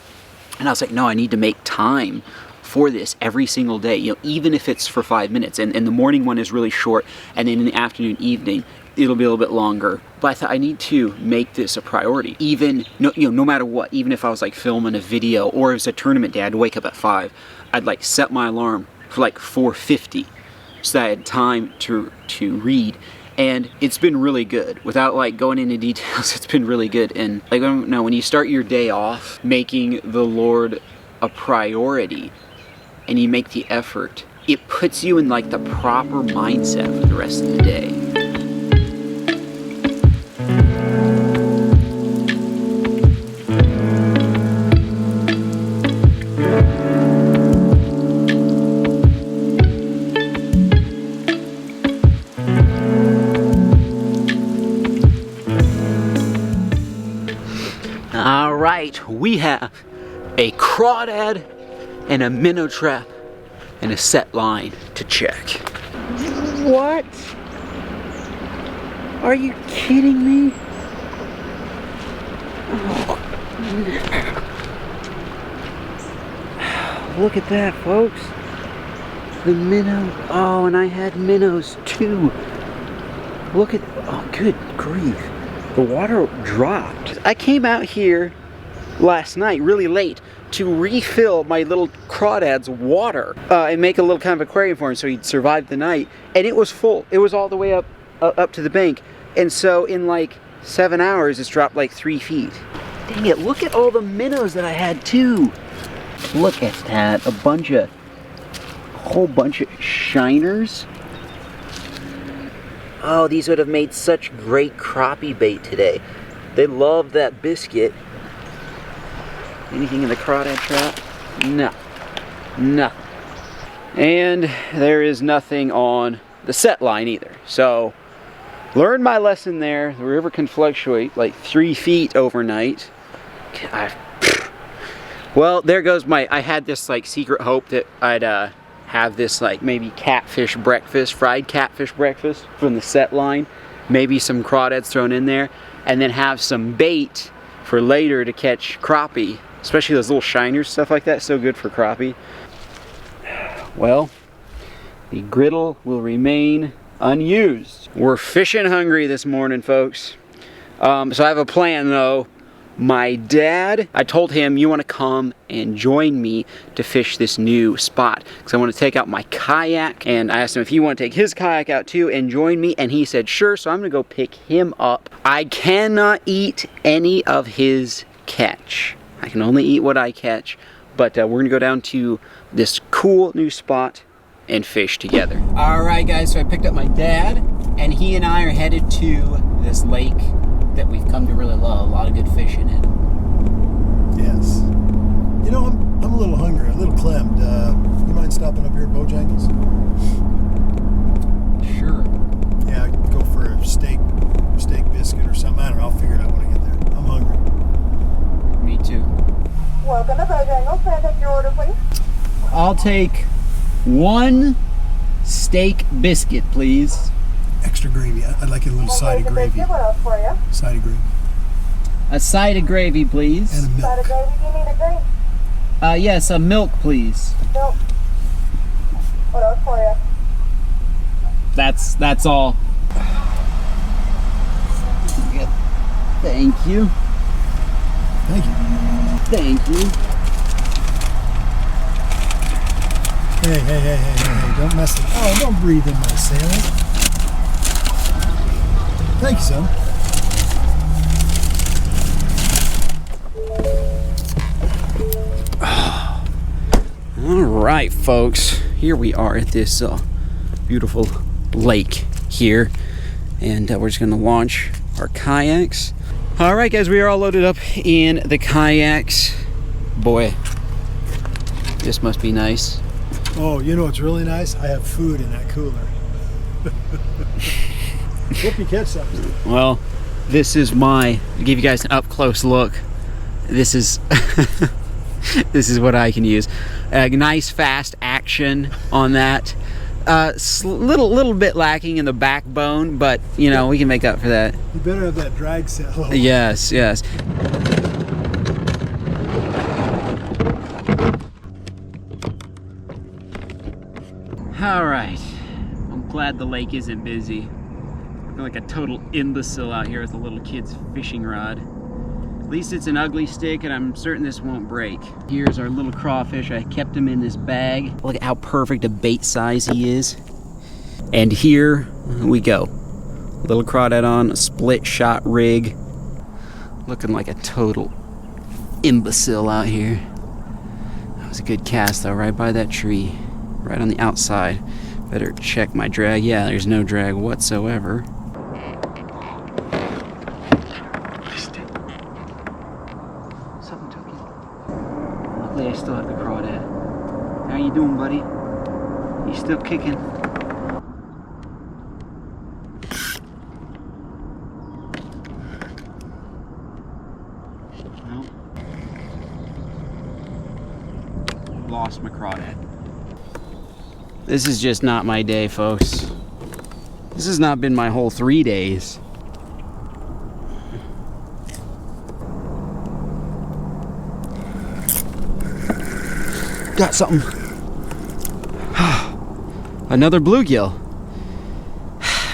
And I was like, no, I need to make time for this every single day, even if it's for 5 minutes. And the morning one is really short, and then in the afternoon, evening, it'll be a little bit longer. But I thought I need to make this a priority, even no matter what. Even if I was like filming a video or it was a tournament day, I'd wake up at 5. I'd like set my alarm for like 4:50 so that I had time to read. And it's been really good. Without like going into details, it's been really good. And like, I don't know, when you start your day off making the Lord a priority and you make the effort, it puts you in like the proper mindset for the rest of the day. right, we have a crawdad and a minnow trap and a set line to check. What? Are you kidding me? Oh. Look at that, folks. The minnow. Oh, and I had minnows too. Look at, oh, good grief. The water dropped. I came out here last night really late to refill my little crawdad's water and make a little kind of aquarium for him so he'd survive the night, and it was full. It was all the way up to the bank, and so in like 7 hours it's dropped like 3 feet. Dang it, look at all the minnows that I had too. Look at that, a whole bunch of shiners. Oh, these would have made such great crappie bait today. They love that biscuit. Anything in the crawdad trap? No. Nothing. And there is nothing on the set line either. So, learned my lesson there. The river can fluctuate like 3 feet overnight. Well, there goes I had this like secret hope that I'd have this like maybe catfish breakfast, fried catfish breakfast from the set line. Maybe some crawdads thrown in there. And then have some bait for later to catch crappie. Especially those little shiners, stuff like that, so good for crappie. Well, the griddle will remain unused. We're fishing hungry this morning, folks. So I have a plan though. My dad, I told him, you want to come and join me to fish this new spot. Because I want to take out my kayak. And I asked him if he wanted to take his kayak out too and join me. And he said, sure, so I'm going to go pick him up. I cannot eat any of his catch. I can only eat what I catch. But we're going to go down to this cool new spot and fish together. Alright guys, so I picked up my dad. And he and I are headed to this lake that we've come to really love. A lot of good fish in it. Yes. You know, I'm a little hungry, a little clemmed. You mind stopping up here at Bojangles? Sure. Yeah, I could go for a steak biscuit or something. I don't know. I'll figure it out when I get there. I'm hungry. Me too. Welcome to Bojangles. Can I take your order, please? I'll take 1 steak biscuit, please. Extra gravy. I'd like a little side of gravy. What else for you? Side of gravy. A side of gravy, please. And a Side of milk. gravy. Do you need a drink? Yes, a milk, please. Milk. What else for you? That's all. Thank you. Thank you. Thank you. Hey. Don't mess it up. Oh, don't breathe in my salad. Thank you, son. All right, folks. Here we are at this beautiful lake here. And we're just going to launch our kayaks. All right, guys, we are all loaded up in the kayaks. Boy, this must be nice. Oh, you know what's really nice? I have food in that cooler. Hope you catch something. Well, this is I'll give you guys an up close look. This is this is what I can use. A nice fast action on that. Little bit lacking in the backbone, but you know, we can make up for that. You better have that drag set low. Yes. All right. I'm glad the lake isn't busy. I feel like a total imbecile out here with a little kid's fishing rod. At least it's an ugly stick and I'm certain this won't break. Here's our little crawfish. I kept him in this bag. Look at how perfect a bait size he is. And here we go. Little crawdad on a split shot rig. Looking like a total imbecile out here. That was a good cast though, right by that tree. Right on the outside. Better check my drag. Yeah, there's no drag whatsoever. Something took it. Luckily I still have the crawdad. How you doing, buddy? You still kicking? Well, This is just not my day, folks. This has not been my whole 3 days. Got something. Another bluegill.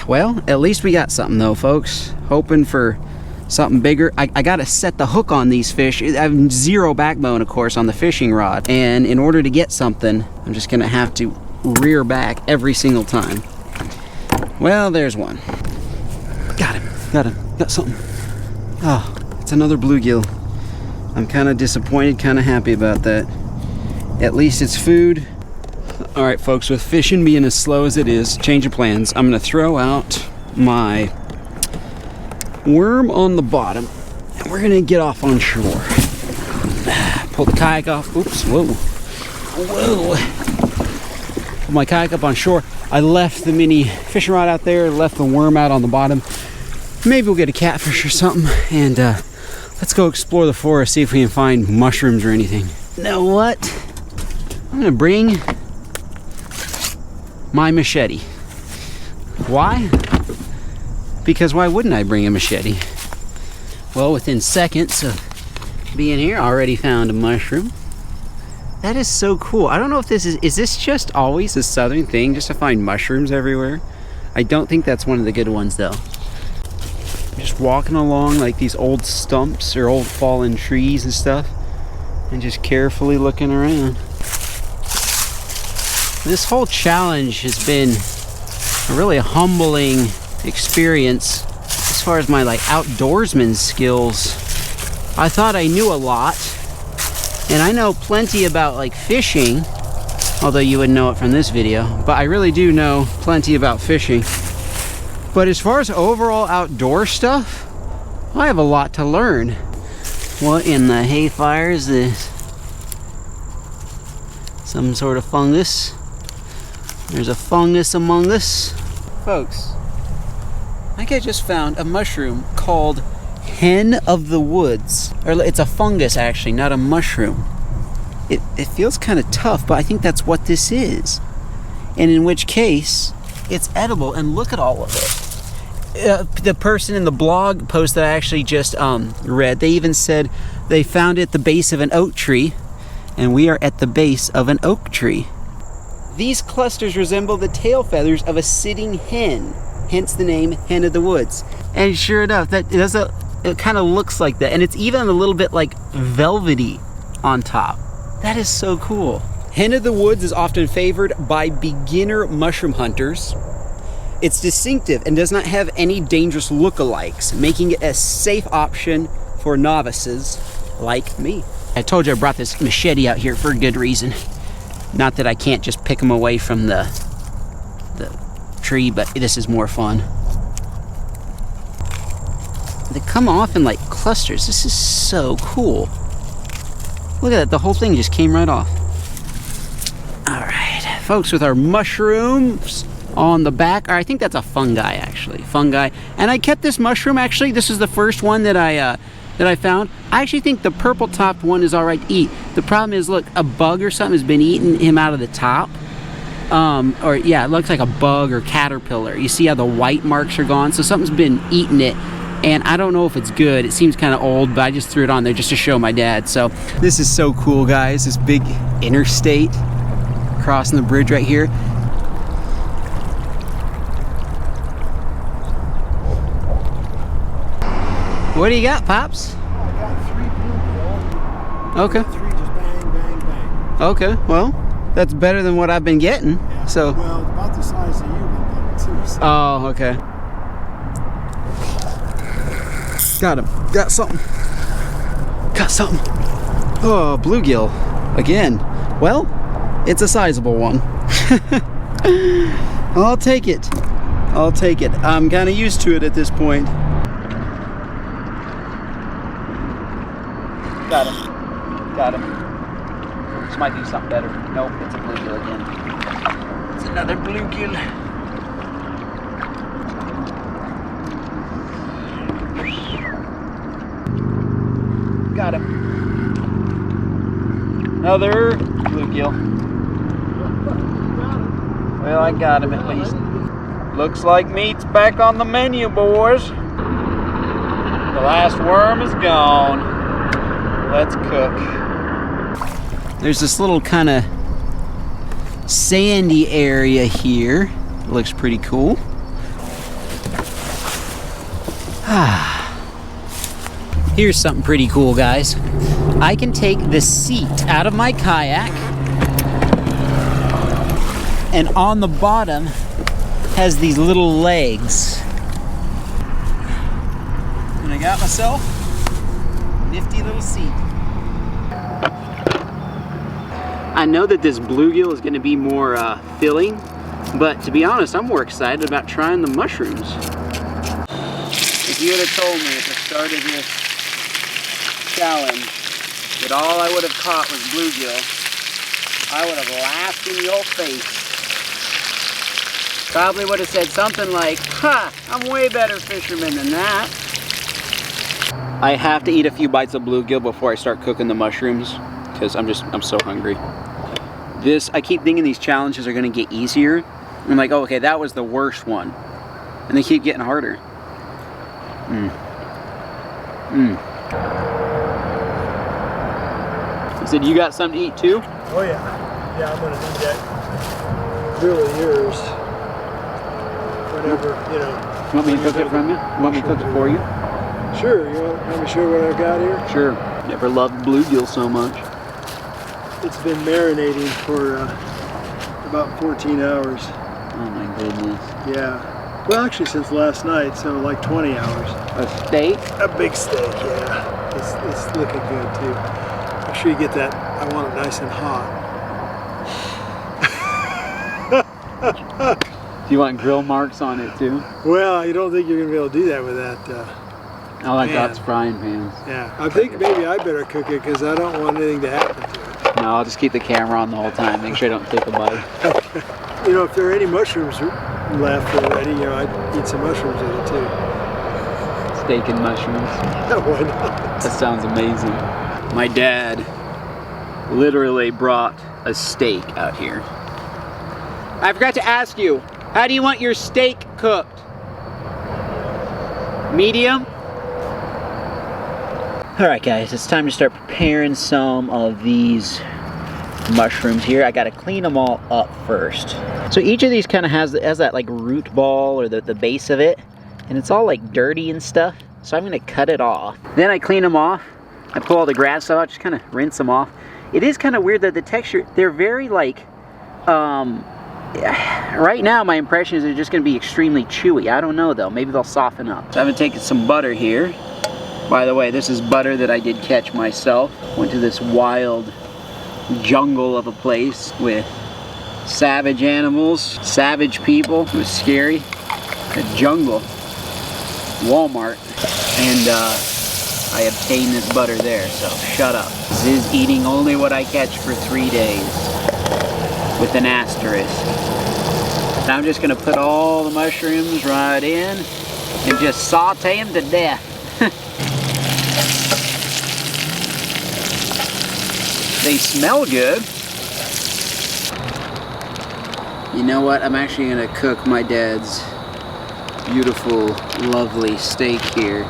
Well, at least we got something though, folks. Hoping for something bigger. I gotta set the hook on these fish. I have zero backbone, of course, on the fishing rod. And in order to get something, I'm just gonna have to rear back every single time. Well, there's one. Got him, got something. Oh, it's another bluegill. I'm kind of disappointed, kind of happy about that. At least it's food. All right, folks, with fishing being as slow as it is, change of plans. I'm gonna throw out my worm on the bottom, and we're gonna get off on shore. Pull the kayak off. Oops, whoa. Pull my kayak up on shore. I left the mini fishing rod out there, left the worm out on the bottom. Maybe we'll get a catfish or something, and let's go explore the forest, see if we can find mushrooms or anything. You know what? I'm gonna bring my machete. Why? Because why wouldn't I bring a machete? Well, within seconds of being here, I already found a mushroom. That is so cool. I don't know if this is this just always a southern thing, just to find mushrooms everywhere? I don't think that's one of the good ones though. I'm just walking along like these old stumps or old fallen trees and stuff, and just carefully looking around. This whole challenge has been a really humbling experience as far as my like outdoorsman skills. I thought I knew a lot, and I know plenty about like fishing, although you wouldn't know it from this video, but I really do know plenty about fishing. But as far as overall outdoor stuff, I have a lot to learn. What in the hayfire is this? Some sort of fungus. There's a fungus among us. Folks, I think I just found a mushroom called hen of the woods. Or it's a fungus actually, not a mushroom. It feels kind of tough, but I think that's what this is. And in which case, it's edible, and look at all of it. The person in the blog post that I actually just read, they even said they found it at the base of an oak tree, and we are at the base of an oak tree. These clusters resemble the tail feathers of a sitting hen, hence the name hen of the woods. And sure enough, it kind of looks like that, and it's even a little bit like velvety on top. That is so cool. Hen of the woods is often favored by beginner mushroom hunters. It's distinctive and does not have any dangerous lookalikes, making it a safe option for novices like me. I told you I brought this machete out here for a good reason. Not that I can't just pick them away from the tree, but this is more fun. They come off in like clusters. This is so cool. Look at that, the whole thing just came right off. All right, folks, with our mushrooms on the back, or I think that's a fungi actually, fungi. And I kept this mushroom actually. This is the first one that I found. I actually think the purple topped one is all right to eat. The problem is, look, a bug or something has been eating him out of the top. Or yeah, it looks like a bug or caterpillar. You see how the white marks are gone? So something's been eating it, and I don't know if it's good. It seems kind of old, but I just threw it on there just to show my dad. So this is so cool, guys. This big interstate crossing the bridge right here. What do you got, Pops? I got 3 bluegill. Okay. 3 just bang, bang, bang. Okay, well, that's better than what I've been getting. Yeah. So. Well, about the size of you been getting too. So. Oh, okay. Got him. Got something. Got something. Oh, bluegill. Again. Well, it's a sizable one. I'll take it. I'll take it. I'm kind of used to it at this point. Got him. Got him. This might be something better. Nope, it's a bluegill again. It's another bluegill. Got him. Another bluegill. Well, I got him at least. Looks like meat's back on the menu, boys. The last worm is gone. Let's cook. There's this little kind of sandy area here. Looks pretty cool. Here's something pretty cool, guys. I can take the seat out of my kayak, and on the bottom has these little legs. And I got myself a nifty little seat. I know that this bluegill is going to be more filling, but to be honest, I'm more excited about trying the mushrooms. If you would have told me at the start of this challenge that all I would have caught was bluegill, I would have laughed in your face. Probably would have said something like, "Ha, I'm way better fisherman than that." I have to eat a few bites of bluegill before I start cooking the mushrooms, because I'm so hungry. I keep thinking these challenges are gonna get easier. I'm like, oh, okay, that was the worst one. And they keep getting harder. You said you got something to eat too? Oh yeah. Yeah, I'm gonna do that. Really yours. Whatever, you know. You want me to cook it from you? You want me to cook it for you? Sure, you want me to show what I got here? Sure. Never loved bluegill so much. It's been marinating for about 14 hours. Oh my goodness. Yeah. Well, actually since last night, so like 20 hours. A steak? A big steak, yeah. It's looking good too. Make sure you get that, I want it nice and hot. Do you want grill marks on it too? Well, I don't think you're going to be able to do that with that. I like pan. God's frying pans. Yeah, I think maybe I better cook it because I don't want anything to happen to it. No, I'll just keep the camera on the whole time. Make sure I don't take a bite. You know, if there are any mushrooms left already, you know, I'd eat some mushrooms with it too. Steak and mushrooms. Yeah, why not? That sounds amazing. My dad literally brought a steak out here. I forgot to ask you, how do you want your steak cooked? Medium? Alright guys, it's time to start preparing some of these mushrooms here. I gotta clean them all up first. So each of these kind of has that like root ball or the base of it, and it's all like dirty and stuff. So I'm gonna cut it off. Then I clean them off. I pull all the grass out, just kind of rinse them off. It is kind of weird that the texture, they're very like, right now my impression is they're just gonna be extremely chewy. I don't know though, maybe they'll soften up. So I'm gonna take some butter here. By the way, this is butter that I did catch myself. Went to this wild jungle of a place with savage animals, savage people. It was scary. A jungle. Walmart. And I obtained this butter there, so shut up. This is eating only what I catch for 3 days. With an asterisk. Now I'm just gonna put all the mushrooms right in and just saute them to death. They smell good. You know what? I'm actually gonna cook my dad's beautiful, lovely steak here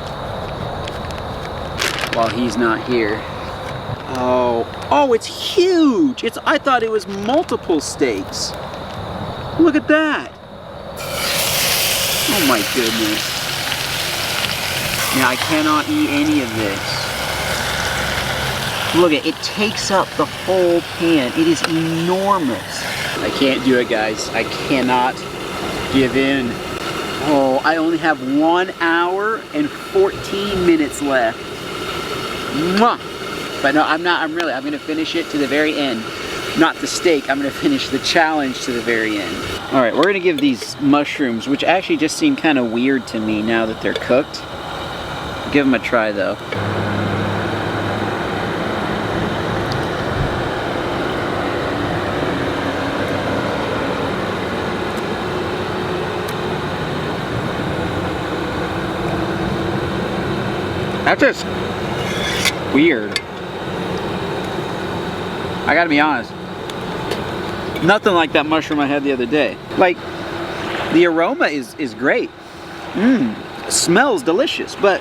while he's not here. Oh, it's huge! I thought it was multiple steaks. Look at that! Oh my goodness. Now I cannot eat any of this. Look at it, takes up the whole pan. It is enormous. I can't do it, guys. I cannot give in. Oh, I only have 1 hour and 14 minutes left. Mwah! But no, I'm gonna finish it to the very end. Not the steak, I'm gonna finish the challenge to the very end. All right, we're gonna give these mushrooms, which actually just seem kind of weird to me now that they're cooked. Give them a try though. That's just weird. I gotta be honest. Nothing like that mushroom I had the other day. Like, the aroma is great. Smells delicious, but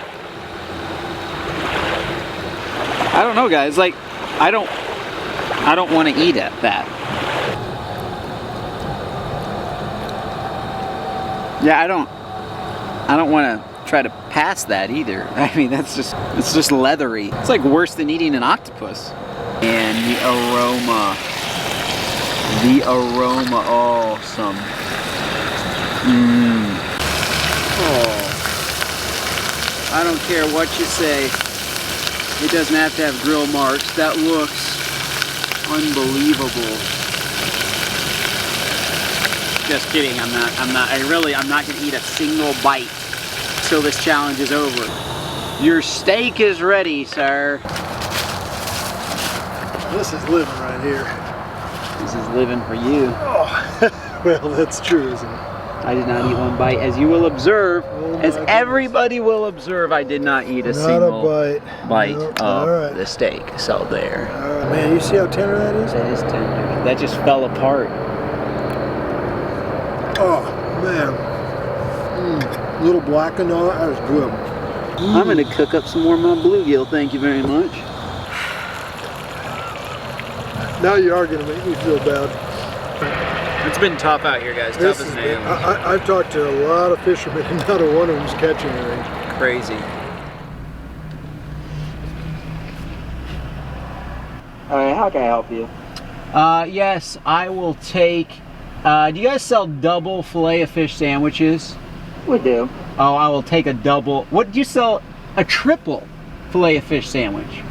I don't know, guys. Like, I don't want to eat at that. Yeah, I don't want to try to pass that either. I mean, it's just leathery. It's like worse than eating an octopus. And the aroma, awesome. Oh, I don't care what you say. It doesn't have to have grill marks. That looks unbelievable. Just kidding. I'm not gonna eat a single bite till this challenge is over. Your steak is ready, sir. This is living right here. This is living for you. Oh, well, that's true, isn't it? I did not eat one bite. As you will observe, Oh my as goodness. everybody will observe, I did not eat a single bite Nope. of All right. the steak. So there. All right, man, you see how tender that is? That is tender. That just fell apart. Oh, man. A little black and all that was good. I'm gonna cook up some more of my bluegill, thank you very much. Now you are gonna make me feel bad. It's been tough out here, guys. This is, I've talked to a lot of fishermen, and not a one of them's catching anything. Crazy. Alright, how can I help you? Yes, I will take. Do you guys sell double fillet of fish sandwiches? We do. Oh, I will take a double. What do you sell? A triple fillet of fish sandwich.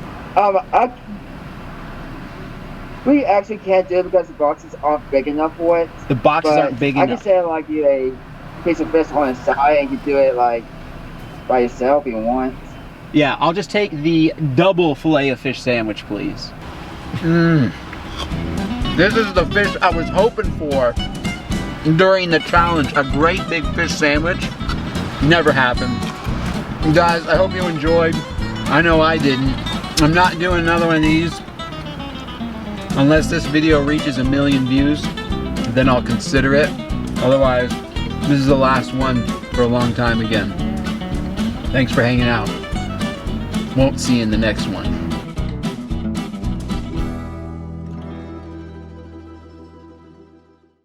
We actually can't do it because the boxes aren't big enough for it. The boxes aren't big I enough. can sell like you a piece of fish on the side and you can do it like by yourself if you want. Yeah, I'll just take the double fillet of fish sandwich, please. This is the fish I was hoping for during the challenge. A great big fish sandwich. Never happened. Guys, I hope you enjoyed. I know I didn't. I'm not doing another one of these unless this video reaches 1 million views. Then I'll consider it. Otherwise, this is the last one for a long time again. Thanks for hanging out. Won't see you in the next one.